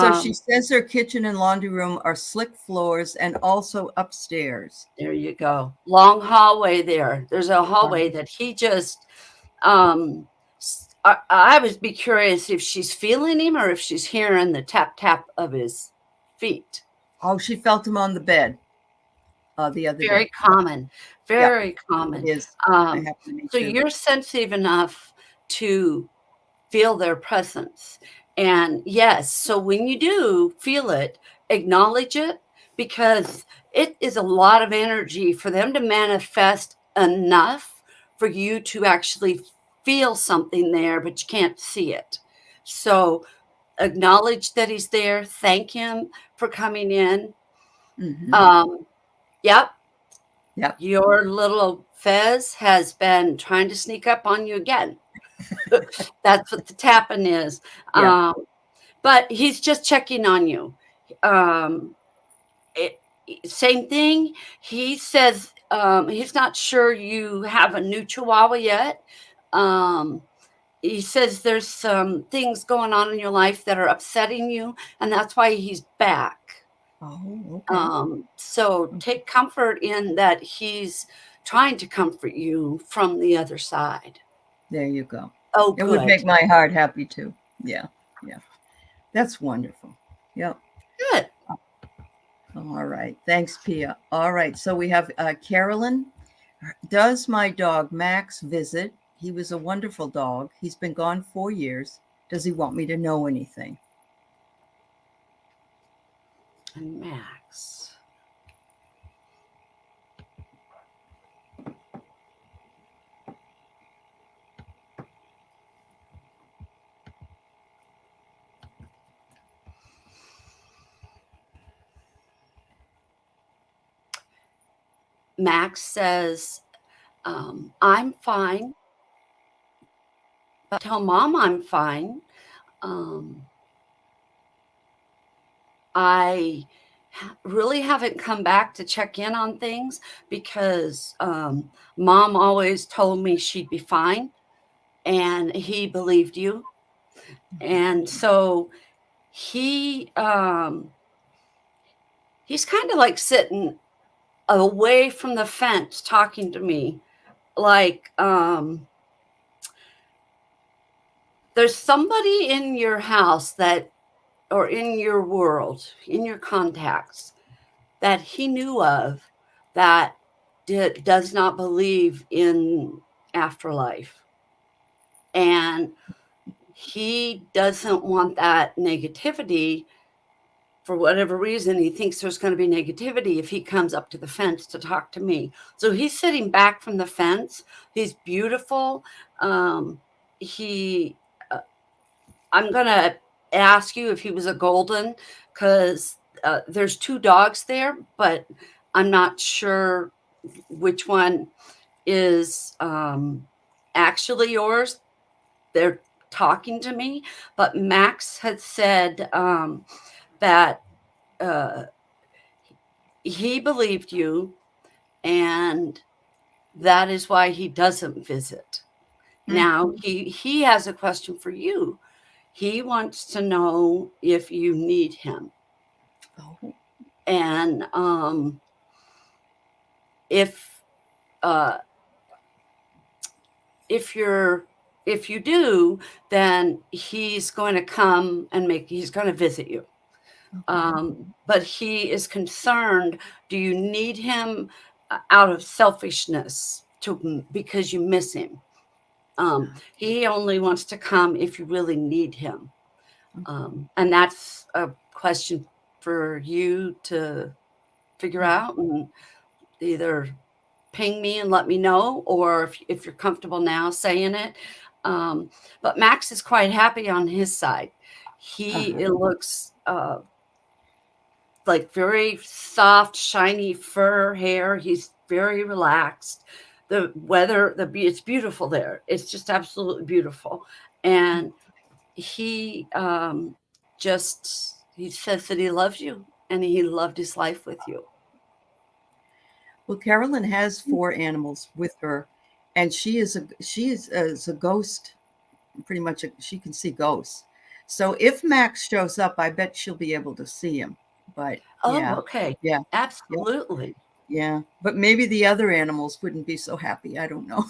So she um, says her kitchen and laundry room are slick floors and also upstairs. there you go. Long hallway there. There's a hallway Um, that he just um I would be curious if she's feeling him or if she's hearing the tap tap of his feet. oh, she felt him on the bed the other Very day. common, Yeah, very it common. is. It Um, happened to me so too. you're sensitive enough to feel their presence. And yes, so when you do feel it, acknowledge it because it is a lot of energy for them to manifest enough for you to actually feel something there, but you can't see it. So acknowledge that he's there, thank him for coming in. Mm-hmm. Um, yep, Yep. your little Fez has been trying to sneak up on you again. That's what the tapping is. Yeah. Um, but he's just checking on you. Um, it, Same thing. He says he's not sure you have a new chihuahua yet. Um, he says there's some things going on in your life that are upsetting you, and that's why he's back. Oh, okay. So Mm, take comfort in that he's trying to comfort you from the other side. there you go. Oh, It would good. make my heart happy too. Yeah. Yeah. That's wonderful. Yep. Good. All right. Thanks, Pia. All right. So we have Carolyn. Does my dog Max visit? He was a wonderful dog. He's been gone 4 years. Does he want me to know anything? And Max. Max says, I'm fine. But tell mom I'm fine. Um, I really haven't come back to check in on things because mom always told me she'd be fine and he believed you. And so he he's kind of like sitting away from the fence talking to me like there's somebody in your house that or in your world, in your contacts that he knew of that does not believe in afterlife. And he doesn't want that negativity for whatever reason. He thinks there's going to be negativity if he comes up to the fence to talk to me. So he's sitting back from the fence. He's beautiful. He I'm gonna ask you if he was a golden because there's two dogs there, but I'm not sure which one is actually yours. They're talking to me, but Max had said that uh, he believed you, and that is why he doesn't visit. Now Mhm. he has a question for you. He wants to know if you need him. Oh, And if uh, if you're if you do, then he's going to come and he's going to visit you. Okay. But he is concerned. Do you need him out of selfishness because you miss him? He only wants to come if you really need him. Okay. And that's a question for you to figure Mhm. out, and either ping me and let me know, or if you're comfortable now saying it. Um, but Max is quite happy on his side. Uh-huh. It looks like very soft, shiny fur hair. He's very relaxed. The weather, it's beautiful there. It's just absolutely beautiful. And he he says that he loves you and he loved his life with you. Well, Carolyn has 4 animals with her, and she is a ghost. Pretty much, she can see ghosts. So if Max shows up, I bet she'll be able to see him. But Oh, yeah, okay. yeah, yeah, Absolutely. yeah. But maybe the other animals wouldn't be so happy. I don't know.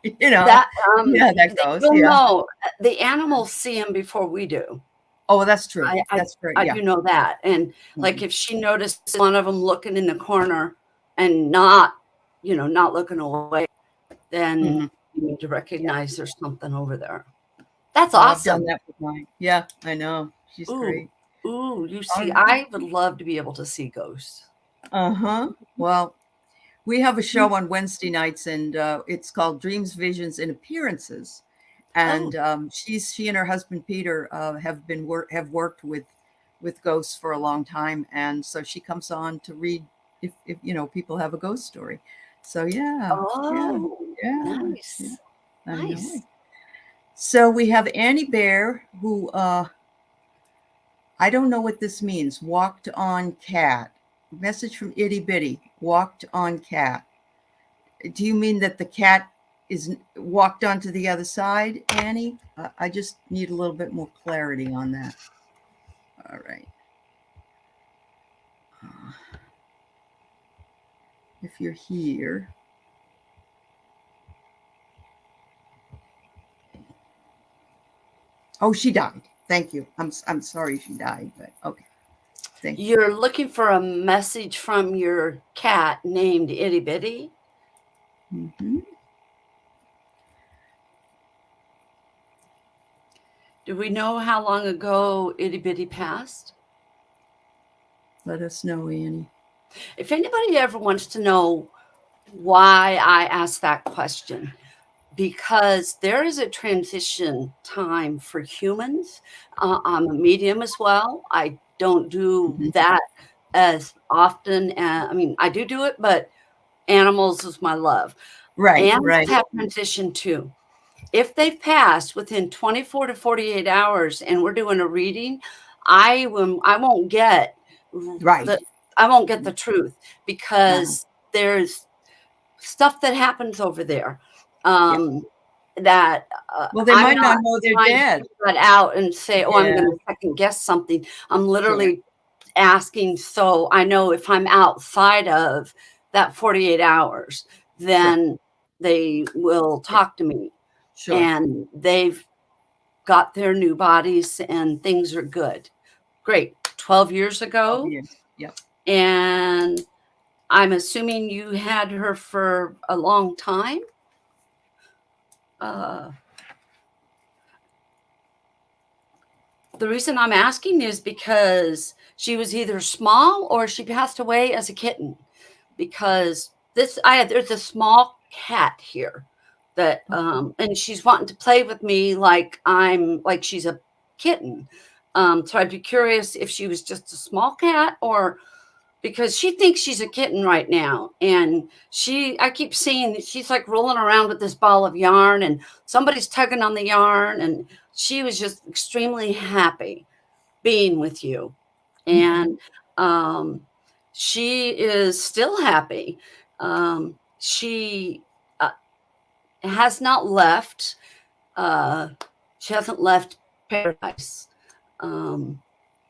You know, That yeah, that goes. you'll Yeah. know the animals see him before we do. Oh, that's true. I, I That's true. I Yeah. do know that. And like Mhm. if she notices one of them looking in the corner and not, not looking away, then Mhm. you need to Yeah. recognize there's something over there. That's Oh, I've done awesome. that with mine. Yeah, I know. She's Ooh, great. ooh, you see, Um, I would love to be able to see ghosts. uh-huh. Well, we have a show on Wednesday nights, and it's called Dreams, Visions, and Appearances. Oh, And she and her husband Peter have worked with ghosts for a long time, and so she comes on to read if people have a ghost story. So yeah, yeah, oh, yeah, yeah. nice, I know nice. it. So we have Annie Bear, who I don't know what this means. Walked on cat. Message from Itty Bitty. Walked on cat. Do you mean that the cat is walked onto the other side, Annie? I just need a little bit more clarity on that. All right. Uh, if you're here. Oh, she died. Thank you. I'm sorry she died, but okay. Thank you. You're looking for a message from your cat named Itty Bitty. Hmm. Do we know how long ago Itty Bitty passed? Let us know, Annie. If anybody ever wants to know why I asked that question, because there is a transition time for humans. I'm a medium as well. I don't do Hmm. that as often. I mean, I do it, but animals is my love. Right, Animals right, have transition too. If they've passed within 24 to 48 hours and we're doing a reading, I won't get right. the I won't get the truth, Uh-huh. because there's stuff that happens over there, Yeah. um, that Well, they I'm might not not know they're trying to dead. figure that out and say, "Oh, I'm Yeah, going to second guess something." I'm sure, literally asking so I know if I'm outside of that 48 hours, sure. then they will Yeah, talk to me, sure. and they've got their new bodies and things are good. Great. 12 years 12 ago. years. Yep. And I'm assuming you had her for a long time. Uh, the reason I'm asking is because she was either small or she passed away as a kitten. Because there's a small cat here that Okay. and she's wanting to play with me like she's a kitten. So I'd be curious if she was just a small cat, or because she thinks she's a kitten right now. And I keep seeing that she's like rolling around with this ball of yarn, and somebody's tugging on the yarn, and she was just extremely happy being with you. Hmm. And um, she is still happy. She has not left. Uh, she hasn't left paradise. Um,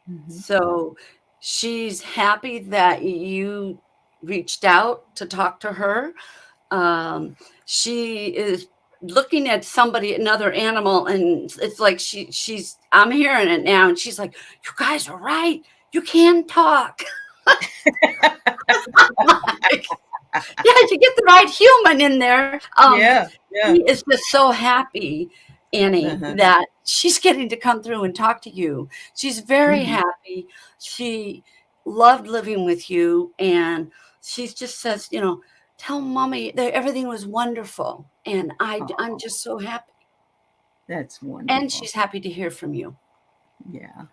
Hmm. so she's happy that you reached out to talk to her. Um, she is. looking at somebody, another animal, and it's like she's I'm hearing it now, and she's like, "You guys are right. You can talk." Like, yeah, you get the right human in there. Yeah, yeah. He is just so happy, Annie, Uh-huh. that she's getting to come through and talk to you. She's very Mhm. happy. She loved living with you, and she just says, tell mommy that everything was wonderful, and I'm Oh, just so happy. that's And wonderful. she's happy to hear from you. Yeah,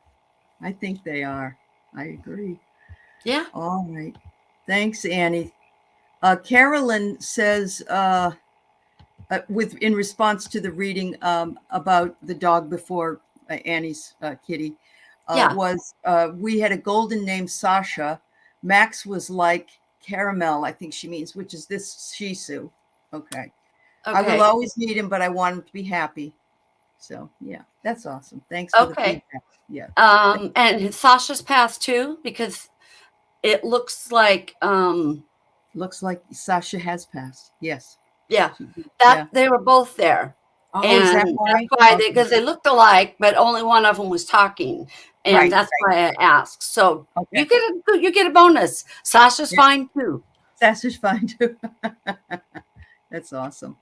I think they are. I agree. Yeah, All right. Thanks, Annie. Carolyn says, with in response to the reading about the dog before Annie's kitty, yeah, was we had a golden named Sasha. Max was like caramel, I think she means, which is this Shih Tzu. Okay. I will okay, always need him, but I want him to be happy. So yeah, that's awesome. Thanks for the okay. feedback. Yeah. And Sasha's passed too, because it looks like Looks like Sasha has passed. Yes. yeah, She, that yeah. they were both there. Oh, is And that that's why? why Okay. because they looked alike, but only one of them was talking. And Right. that's why I asked. So Okay. you get a bonus. Sasha's Yeah. fine too. Sasha's fine too. That's awesome.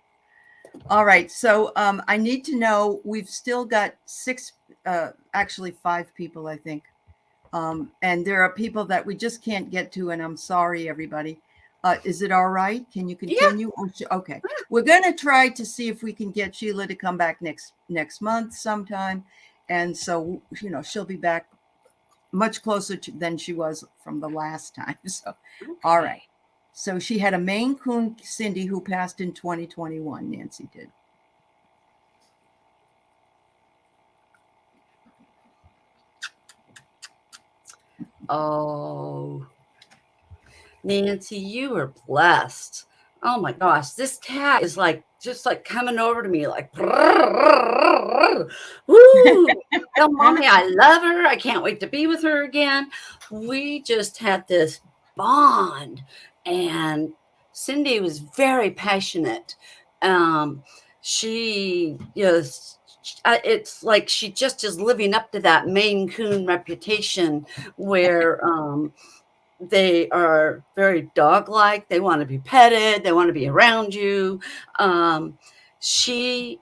All right. So I need to know, we've still got six, actually five people, I think. And there are people that we just can't get to, and I'm sorry, everybody. Is it all right? Can you Yeah. continue? Okay. We're going to try to see if we can get Sheila to come back next month sometime. And so, she'll be back much closer than she was from the last time. So, all right. Okay. So she had a Maine Coon, Cindy, who passed in 2021. Nancy did. Oh, Nancy, you are blessed. Oh my gosh, this cat is like just like coming over to me like, woo! Tell mommy I love her. I can't wait to be with her again. We just had this bond, and Cindy was very passionate. Um, she is. It's like she just is living up to that Maine Coon reputation, where they are very dog-like. They want to be petted. They want to be around you. Um, she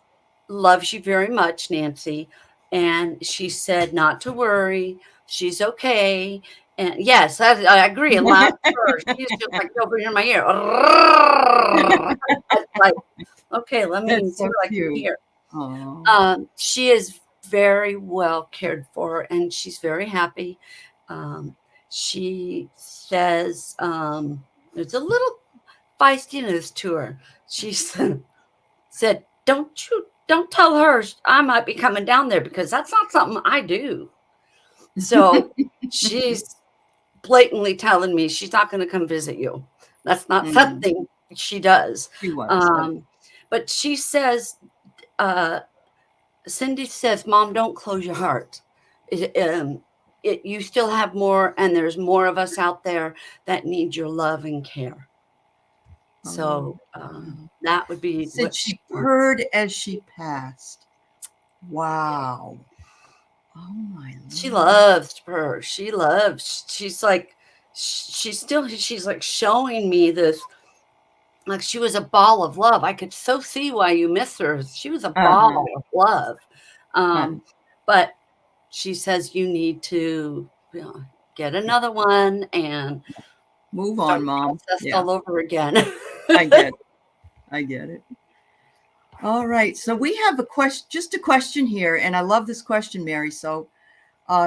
loves you very much, Nancy. And she said not to worry. She's okay. And yes, I agree. A loud purr. She's just like over in my ear. It's like, okay, let me That's see so what I can cute. hear. Oh. She is very well cared for, and she's very happy. Um, she says there's a little feistiness to her. She said, don't tell her I might be coming down there because that's not something I do." So she's blatantly telling me she's not going to come visit you. That's not Mm, something she does. she was. Okay. Um, but she says, uh, Cindy says, "Mom, don't close your heart. It, you still have more, and there's more of us out there that need your love and care." Oh, So wow. that would be Said what she she wants. purred as she passed. Wow. Oh my She Lord. loves her. She loves. She's like, she's like showing me this. Like she was a ball of love. I could so see why you miss her. She was a Uh-huh. ball of love. Uh, But she says you need to, get another one and move start on, the Mom. process Yeah, all over again. I get it. I get it. All right. So we have just a question here, and I love this question, Mary. So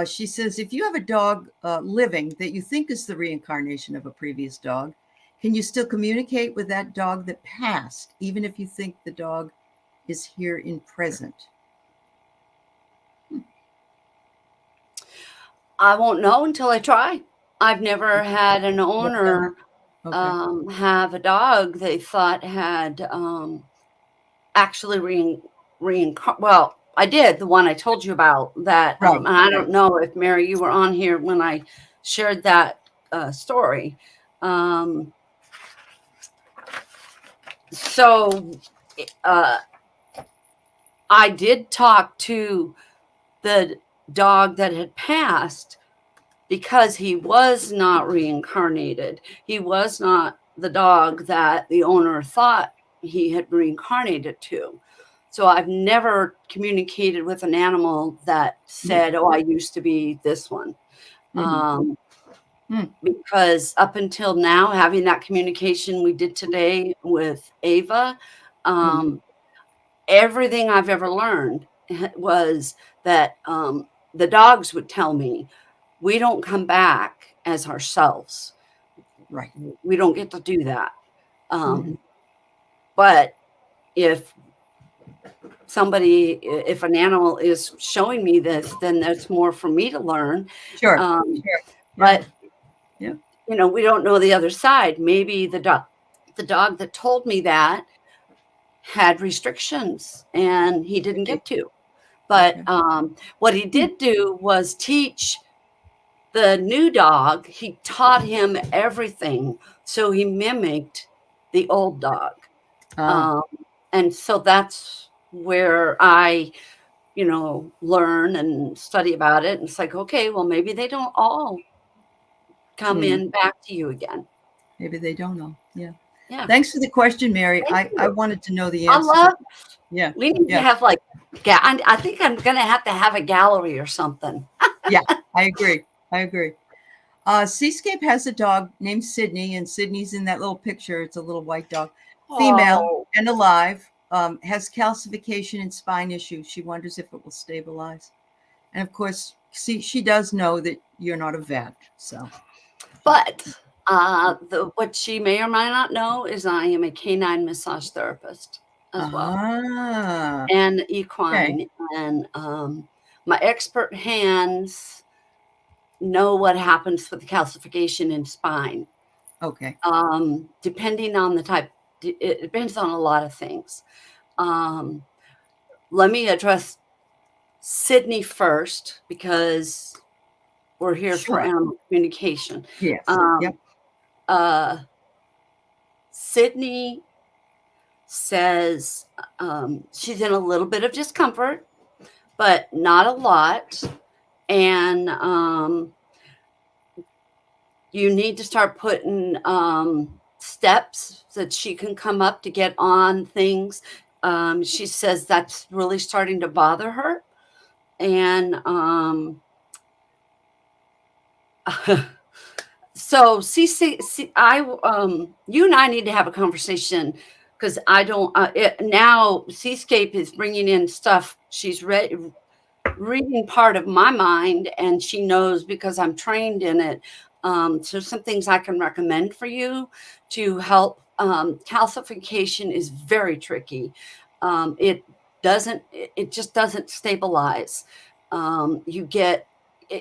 she says, if you have a dog living that you think is the reincarnation of a previous dog, can you still communicate with that dog that passed, even if you think the dog is here in present? I won't know until I try. I've never had an Never done that? owner Okay. have a dog they thought had actually well, I did the one I told you about that, Right. and I Right. don't know if Mary you were on here when I shared that story. Um, so uh, I did talk to the dog that had passed because he was not reincarnated. He was not the dog that the owner thought he had reincarnated to. So I've never communicated with an animal that Yeah. said, "Oh, I used to be this one." Mhm. Because up until now, having that communication we did today with Ava, Mhm. um, everything I've ever learned was that the dogs would tell me, we don't come back as ourselves. Right. We don't get to do that. Mhm. Um, but if if an animal is showing me this, then that's more for me to learn. Sure. Um, Sure. Yeah. but Yeah. we don't know the other side. Maybe the dog that told me that had restrictions and he didn't Maybe. get to. But Okay. what he Hmm. did do was teach the new dog. He taught him everything, so he mimicked the old dog. Ah. Um, and so that's where I, learn and study about it. And it's like, okay, well, maybe they don't all come Hmm. in back to you again. Maybe they don't know. Yeah. Yeah. Thanks for the question, Mary. Thank I you. wanted to know the I answer. love, Yeah. we need to Yeah. have like, I think I'm going to have a gallery or something. Yeah. I agree. I agree. Seascape has a dog named Sydney, and Sydney's in that little picture. It's a little white dog, female Oh, and alive. Has calcification and spine issues. She wonders if it will stabilize. And of course, see, she does know that you're not a vet. So, but what she may or may not know is I am a canine massage therapist as well, ah, and okay, equine. And my expert hands know what happens with the calcification in spine. okay, Depending on the type, it depends on a lot of things. Um, Let me address Sydney first because we're here for sure. animal communication. Yes, yep, Um, uh, Sydney says she's in a little bit of discomfort, but not a lot. And you need to start putting steps that she can come up to get on things. She says that's really starting to bother her. And so you and I need to have a conversation because I don't. Now Seascape is bringing in stuff. She's reading part of my mind, and she knows because I'm trained in it. So some things I can recommend for you to help. Calcification is very tricky. It doesn't. It just doesn't stabilize. You get.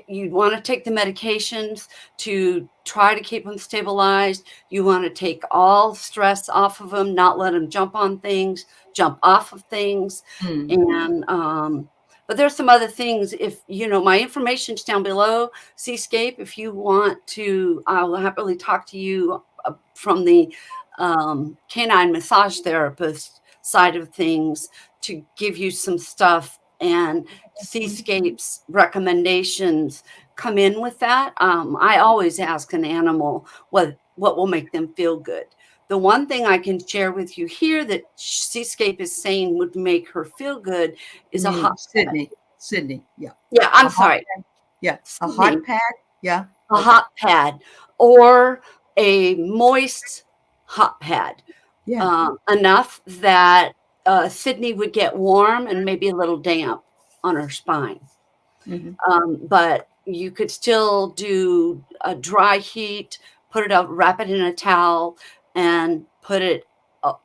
You want to take the medications to try to keep them stabilized. You want to take all stress off of them, not let them jump on things, jump off of things, mm, and but there's some other things. If my information's down below, Seascape. If you want to, I'll happily talk to you from the canine massage therapist side of things to give you some stuff. And Seascape's recommendations come in with that. I always ask an animal what will make them feel good. The one thing I can share with you here that Seascape is saying would make her feel good you is a mean hot pad. Sydney, yeah, Yeah, a I'm hot sorry, pad, yeah, a hot Sydney, pad, yeah, a okay, hot pad or a moist hot pad, yeah, enough that Sydney would get warm and maybe a little damp on her spine. hmm, But you could still do a dry heat, put it up, wrap it in a towel, and put it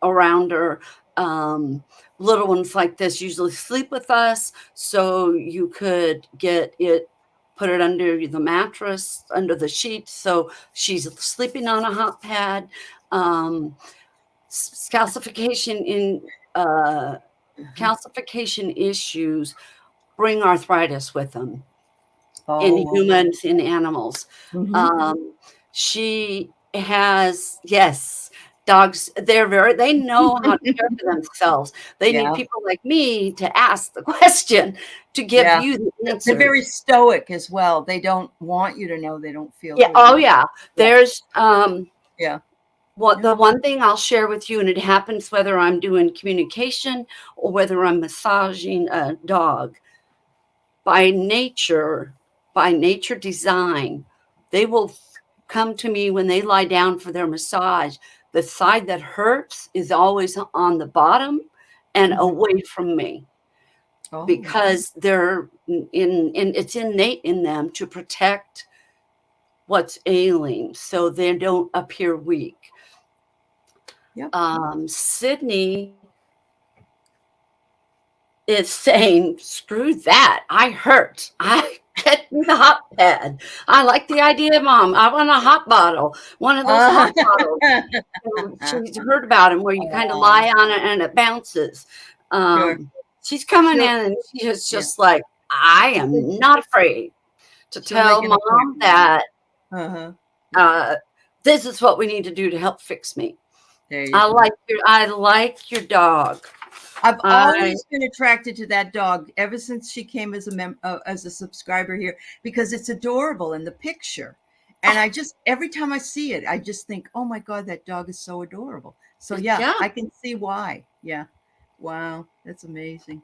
around her. Um, Little ones like this usually sleep with us, so you could put it under the mattress, under the sheets, so she's sleeping on a hot pad. Um, calcification in uh-huh. calcification issues bring arthritis with them in Oh, humans, in animals. mhm, Um, she has, yes. Dogs, they know how to care for themselves. They need Yeah. people like me to ask the question to give Yeah. you the They're answer. very stoic as well. They don't want you to know they don't feel Yeah. good. Oh, yeah. Yeah. There's Yeah. what Yeah. the one thing I'll share with you, and it happens whether I'm doing communication or whether I'm massaging a dog. By nature, by nature design, they will come to me when they lie down for their massage. The side that hurts is always on the bottom and Mhm. away from me Oh, because they're in it's innate in them to protect what's ailing so they don't appear weak. yep. Sydney is saying, screw that. I hurt. I get in the hot pad. I like the idea, Mom. I want a hot bottle, one of those hot Uh, bottles. She's heard about them where you kind of Aw, lie on it and it bounces. sure. She's coming She'll in and she is yeah. just like, I She said am not afraid to she'll make tell an Mom appointment. that Uh-huh. Yeah. uh, this is what we need to do to help fix me. There you go. I like your dog. I've I always been attracted to that dog ever since she came as as a subscriber here because it's adorable in the picture. And I just every time I see it, I just think, "Oh my God, that dog is so adorable." So yeah, yeah, I can see why. Yeah. Wow, that's amazing.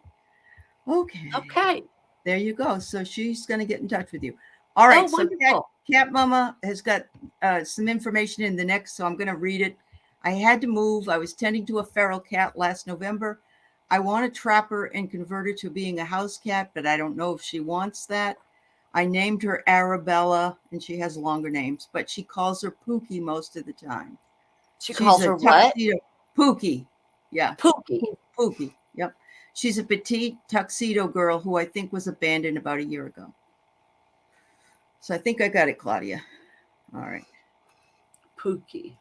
Okay. okay. There you go. So she's going to get in touch with you. All Oh, right. So wonderful. Cat Mama has got some information in the next, so I'm going to read it. I had to move. I was tending to a feral cat last November. I want to trap her and convert her to being a house cat, but I don't know if she wants that. I named her Arabella, and she has longer names, but she calls her Pookie most of the time. She She's calls a her what? tuxedo Pookie. Yeah, Pookie. Pookie. Yep. She's a petite tuxedo girl who I think was abandoned about a year ago. So I think I got it, Claudia. All right. Pookie.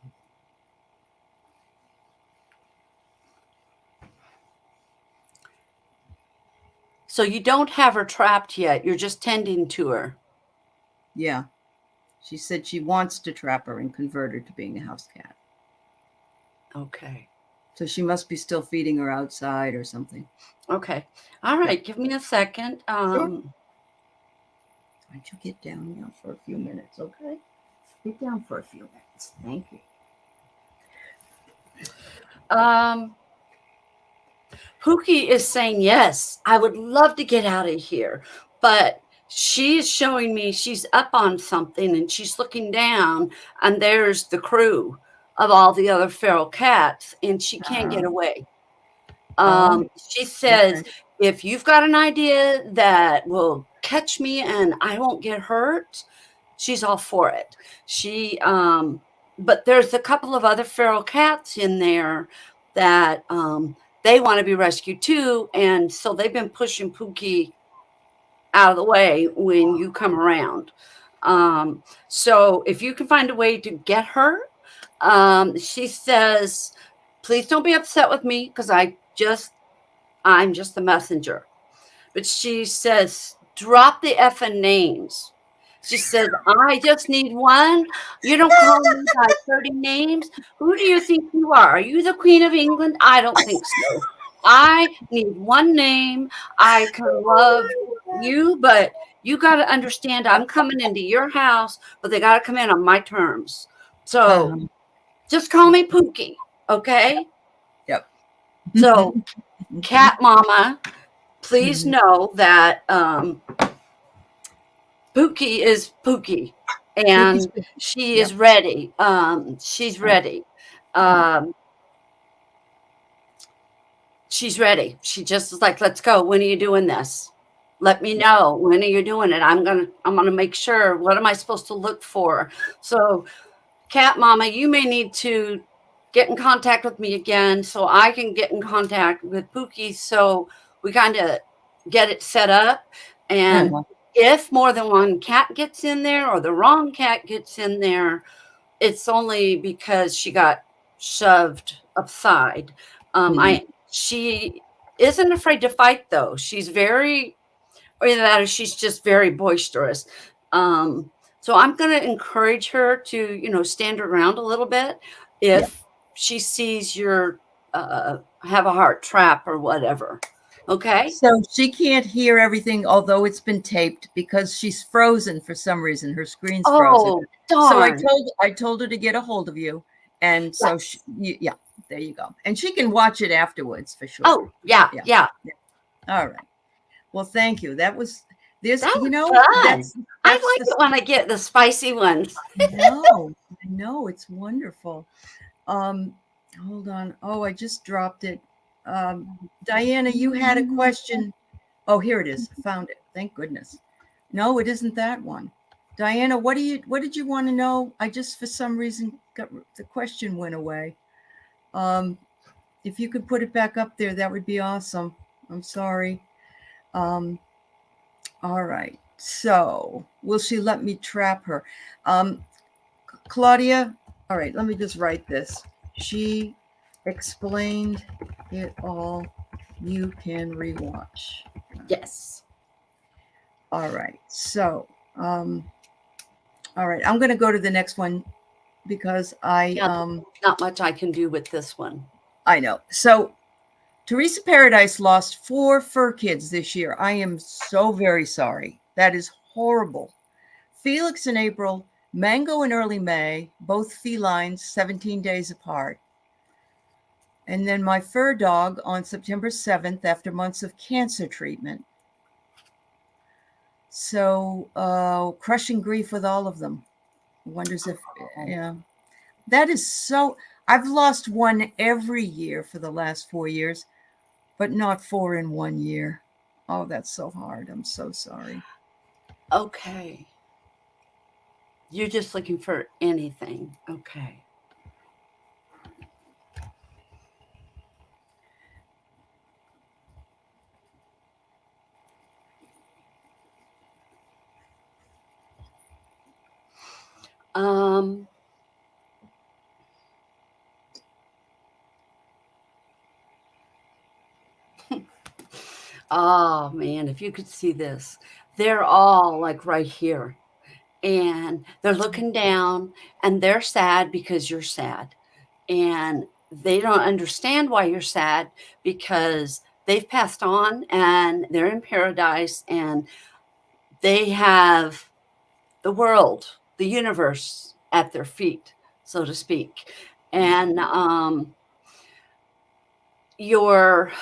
So you don't have her trapped yet. You're just tending to her. Yeah. She said she wants to trap her and convert her to being a house cat. Okay. So she must be still feeding her outside or something. Okay. All Yep. right. Give me a second. Sure. Why don't you get down now for a few minutes, okay? Get down for a few minutes. Thank you. Um, Pookie is saying, yes, I would love to get out of here. But she's showing me she's up on something and she's looking down, and there's the crew of all the other feral cats, and she can't get Uh, away. oh, She says, okay. if you've got an idea that will catch me and I won't get hurt, she's all for it. But there's a couple of other feral cats in there that they want to be rescued too. And so they've been pushing Pookie out of the way when you come around. So if you can find a way to get her, she says, please don't be upset with me because I'm just the messenger. But she says, drop the effing names. She says, I just need one. You don't call me by 30 names. Who do you think you are? Are you the Queen of England? I don't think so. I need one name. I can love you, but you got to understand I'm coming into your house, but they got to come in on my terms. So Uh-huh. just call me Pookie, okay? Yep. So, Cat Mama, please Mhm. know that Pookie is Pookie, Pookie's and good. she is Yep. ready. She's Right. ready. Right. Um, she's ready. She just is like, let's go. When are you doing this? Let me Yep. know. When are you doing it? I'm gonna make sure. What am I supposed to look for? So, Cat Mama, you may need to get in contact with me again so I can get in contact with Pookie so we kind of get it set up. And Uh-huh. if more than one cat gets in there or the wrong cat gets in there, it's only because she got shoved aside. Mhm. I She isn't afraid to fight though. She's very, or either that or she's just very boisterous. Um, so I'm going to encourage her to, stand around a little bit Yep. if she sees your have a heart trap or whatever. Okay. So she can't hear everything, although it's been taped, because she's frozen for some reason. Her screen's frozen. Oh, So darn. I told her to get a hold of you, and so Yes. yeah, there you go. And she can watch it afterwards for sure. Oh, yeah, Yeah. yeah. Yeah. All right. Well, thank you. That was there's That was fun. I that's like the it when I get the spicy ones. I know it's wonderful. Um, hold on. Oh, I just dropped it. Diana, you had a question. Oh, here it is. Found it. Thank goodness. No, it isn't that one. Diana, what did you want to know? I just for some reason got the question went away. Um, if you could put it back up there, that would be awesome. I'm sorry. Um, all right. So, will she let me trap her? Um, Claudia, all right, let me just write this. She explained it all. You can rewatch. Yes. All right. So, um, all right, I'm going to go to the next one because Yeah, not much I can do with this one. I know. So, Teresa Paradise lost 4 fur kids this year. I am so very sorry. That is horrible. Felix in April, Mango in early May, both felines 17 days apart. And then my fur dog on September 7th after months of cancer treatment. So, crushing grief with all of them. Wonders if, yeah. That is so. I've lost one every year for the last 4 years, but not 4 in 1 year. Oh, that's so hard. I'm so sorry. Okay. You're just looking for anything. Okay. Um, oh man, if you could see this, they're all like right here, and they're looking down, and they're sad because you're sad, and they don't understand why you're sad because they've passed on and they're in paradise and they have the world, the universe at their feet, so to speak. And your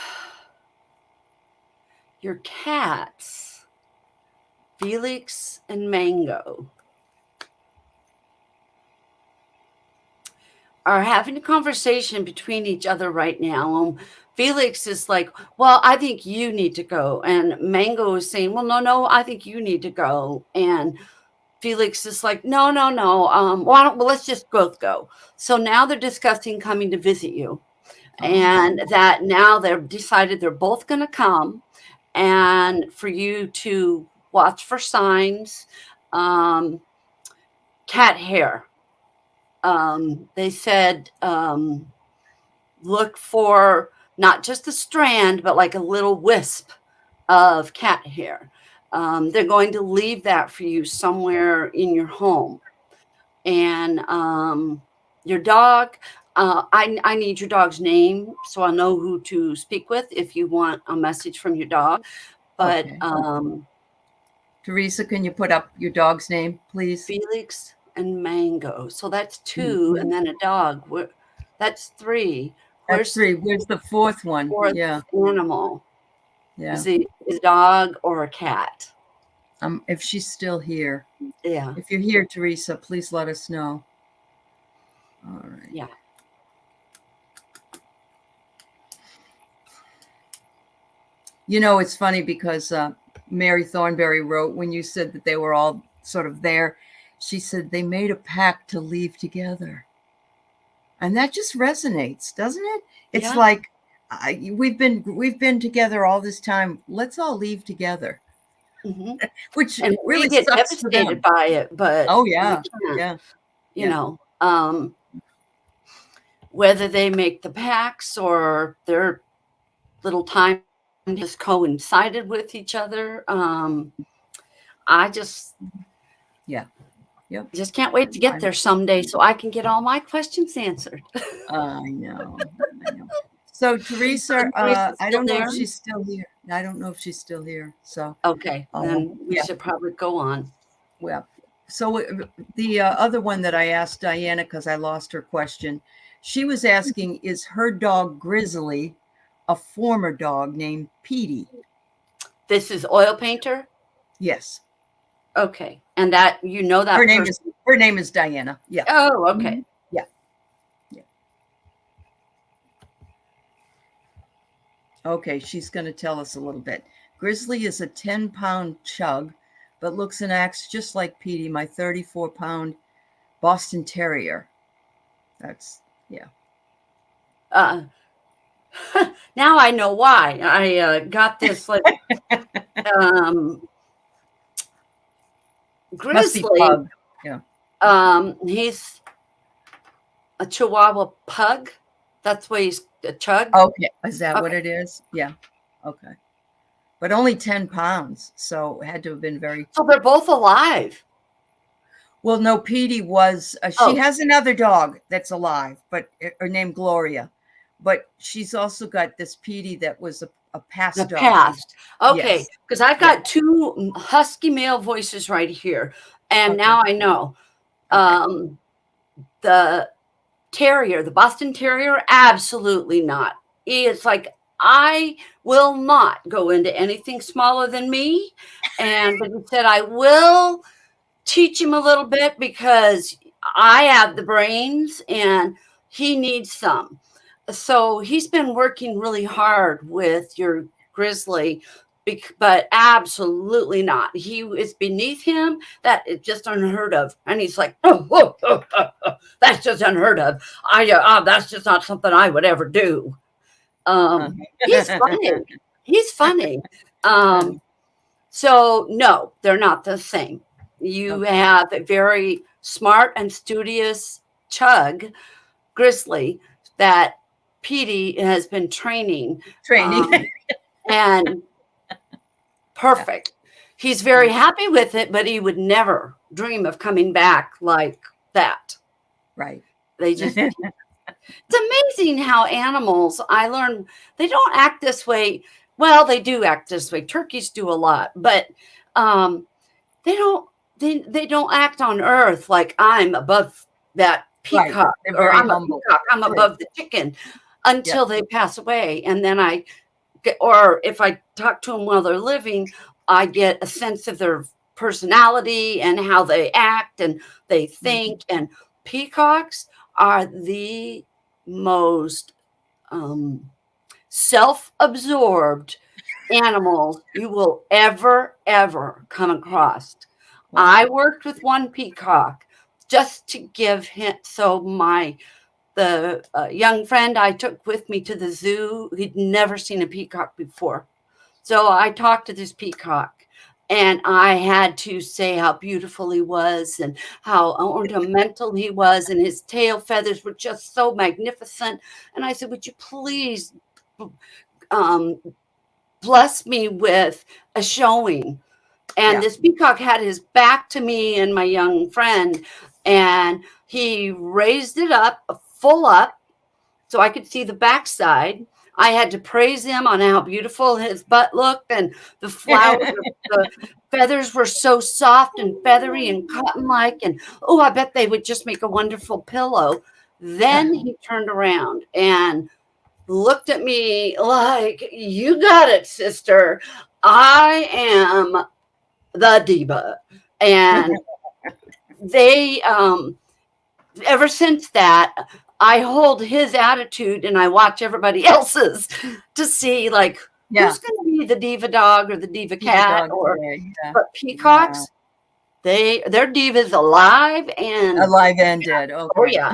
your cats, Felix and Mango, are having a conversation between each other right now. Felix is like, "Well, I think you need to go," and Mango is saying, "Well, no, no, I think you need to go." And Felix is like, "No, no, no. Why don't well, let's just both go." So now they're discussing coming to visit you, Oh, and that now they've decided they're both going to come, and for you to watch for signs. Um, Cat hair. They said look for not just a strand, but like a little wisp of cat hair. They're going to leave that for you somewhere in your home. And your dog, I need your dog's name so I know who to speak with if you want a message from your dog. But okay. Teresa, can you put up your dog's name, please? Felix and Mango. So that's two, Mhm. and then a dog. That's three. That's Where's 3. Where's the 4th one? fourth Yeah, animal? yeah. Is he a dog or a cat? If she's still here. Yeah, If you're here, Teresa, please let us know. All right. yeah. You know, it's funny because Mary Thornberry wrote when you said that they were all sort of there, she said they made a pact to leave together. And that just resonates, doesn't it? It's Yeah. like we've been together all this time. Let's all leave together, Hmm. which And we really get sucks for devastated them. by it, but Oh we yeah, can't, yeah, you yeah. know, whether they make the pacts or their little time just coincided with each other. I just, Yeah. Yep. Just can't wait to get there someday so I can get all my questions answered. I know. I know. So Teresa, Joyce is I still don't know there? if she's still here. I don't know if she's still here. So, Okay, then we yeah, should probably go on. well. So the other one that I asked Diana, because I lost her question, she was asking, is her dog Grizzly a former dog named Petey? This is Oil Painter? Yes. Okay, and that Her that name person. is her name is Diana. Yeah. Oh, okay. Mhm. Yeah. Yeah. Okay, she's going to tell us a little bit. Grizzly is a 10-pound chug, but looks and acts just like Petey, my 34-pound Boston Terrier. That's, yeah. Uh, now I know why. I got this like um, Must be Grizzly. pug. Yeah. He's a Chihuahua pug. That's why he's a chug. Okay. Is that what Okay. it is? Yeah. Okay. But only 10 pounds. So it had to have been very. So they're both alive. Well, no, Petey was, she Oh, has another dog that's alive, but her named Gloria. But she's also got this Petey that was a the past dog. past. Okay, Yes. because I've Yeah. got two husky male voices right here, and Okay. now I know. Okay. The Terrier, the Boston Terrier, absolutely not. He is like, I will not go into anything smaller than me. But he said, I will teach him a little bit because I have the brains and he needs some. So he's been working really hard with your Grizzly, but absolutely not. He is beneath him. That is just unheard of. And he's like, that's just unheard of. That's just not something I would ever do. He's funny. He's funny. So no, they're not the same. You Okay. have a very smart and studious chug Grizzly that Petey has been training, Training. and perfect. He's very happy with it, but he would never dream of coming back like that. Right. They just, it's amazing how animals, I learned, they don't act this way. Well, they do act this way. Turkeys do a lot, but they don't, they don't act on earth like I'm above that Right. peacock, They're or very I'm a humble. peacock, I'm True. above the chicken, Yeah. until they pass away. And then or if I talk to them while they're living, I get a sense of their personality and how they act and they think. And peacocks are the most self-absorbed animals you will ever come across. Wow. I worked with one peacock just to give him, so the young friend I took with me to the zoo, he'd never seen a peacock before. So I talked to this peacock and I had to say how beautiful he was and how ornamental he was, and his tail feathers were just so magnificent. And I said, would you please bless me with a showing? And this peacock had his back to me and my young friend, and he raised it up, full up, so I could see the backside. I had to praise him on how beautiful his butt looked, and the flowers, the feathers were so soft and feathery and cotton-like, and oh, I bet they would just make a wonderful pillow. Then he turned around and looked at me like, you got it, sister. I am the diva. And they ever since that, I hold his attitude and I watch everybody else's to see like who's going to be the diva dog or the diva cat. But peacocks, their diva's alive and dead. Okay. Oh yeah.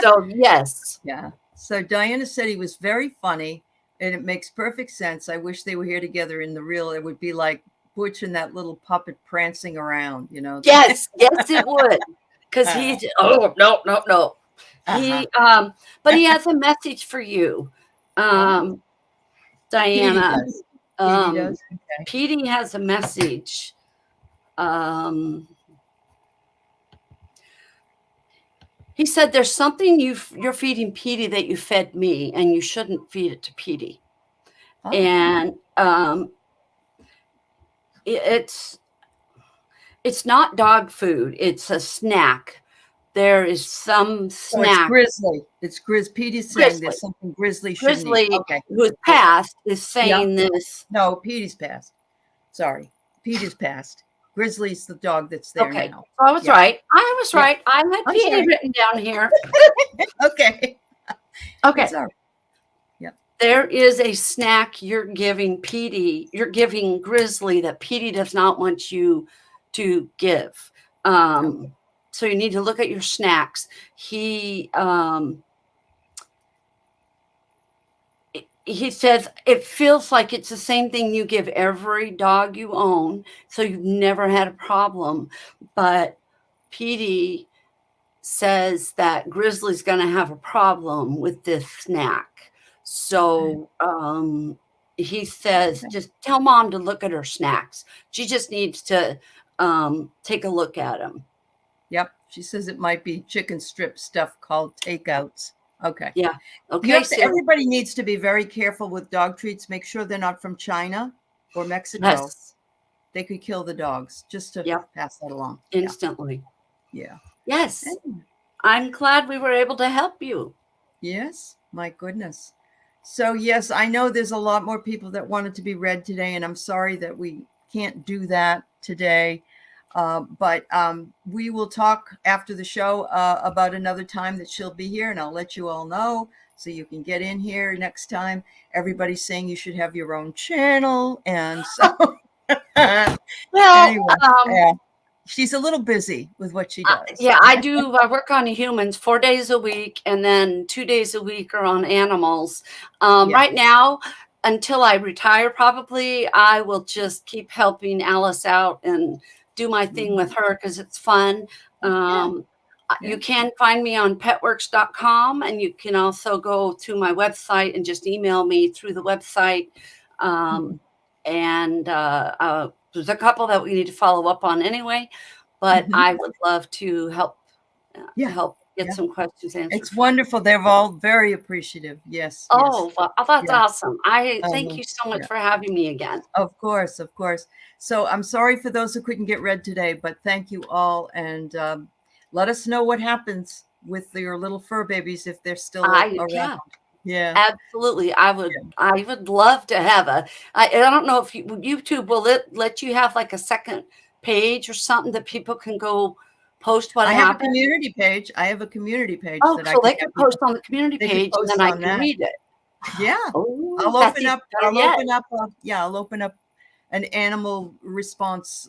So yes. Yeah. So Diana said he was very funny, and it makes perfect sense. I wish they were here together in the real. It would be like Butch and that little puppet prancing around, Yes, it would. Because he's no. He but he has a message for you. Diana. Petey does. Petey has a message. He said, "There's something you're feeding Petey that you fed me, and you shouldn't feed it to Petey." Oh, And it's not dog food; it's a snack. There is some so it's snack. grizzly. It's Petey's saying Grizzly, there's something grizzly shouldn't eat. Grizzly, Okay. who is Okay. passed, is Yeah. saying this. No, Petey's passed. Sorry. Petey's passed. Grizzly's the dog that's there Okay, now. so I was Yeah. right. I was Yeah. right. I had I'm Petey sorry. written down here. Okay. Okay. It's all right. Yeah. There is a snack you're giving Petey, you're giving Grizzly that Petey does not want you to give. Okay. So you need to look at your snacks. He says it feels like it's the same thing you give every dog you own, so you've never had a problem. But Petey says that Grizzly's going to have a problem with this snack. So he says, Okay. just tell Mom to look at her snacks. She just needs to take a look at them. Yep. She says it might be chicken strip stuff called takeouts. Okay. Yeah. Okay. So Everybody needs to be very careful with dog treats. Make sure they're not from China or Mexico. yes. They could kill the dogs, just to Yep. pass that along. Instantly. Yeah. Yes. Anyway. I'm glad we were able to help you. Yes. My goodness. So, yes, I know there's a lot more people that wanted to be read today, and I'm sorry that we can't do that today. But we will talk after the show about another time that she'll be here, and I'll let you all know so you can get in here next time. Everybody's saying you should have your own channel, and so Well, anyway, yeah, she's a little busy with what she does. yeah, I do. I work on humans 4 days a week, and then 2 days a week are on animals. Yeah. Right now, until I retire, probably I will just keep helping Alice out and do my thing with her because it's fun. Yeah. You can find me on petworks.com, and you can also go to my website and just email me through the website. And there's a couple that we need to follow up on anyway, but I would love to help get some questions answered. It's wonderful. They're all very appreciative. Yes. Oh, well, that's Yeah. awesome. I thank you so much for having me again. Of course, of course. So I'm sorry for those who couldn't get read today, but thank you all. And let us know what happens with your little fur babies if they're still around. Yeah. Absolutely. I would love to have I don't know if YouTube will let you have like a second page or something that people can go post what happened. I have a community page. Oh, that so I they can post on the community page and then I can read it. Yeah. Oh, I'll open up an animal response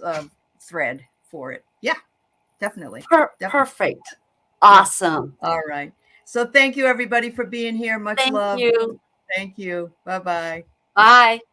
thread for it. Yeah, definitely. Perfect. Awesome. All right. So thank you everybody for being here. Much love. Thank you. Thank you. Bye-bye. Bye.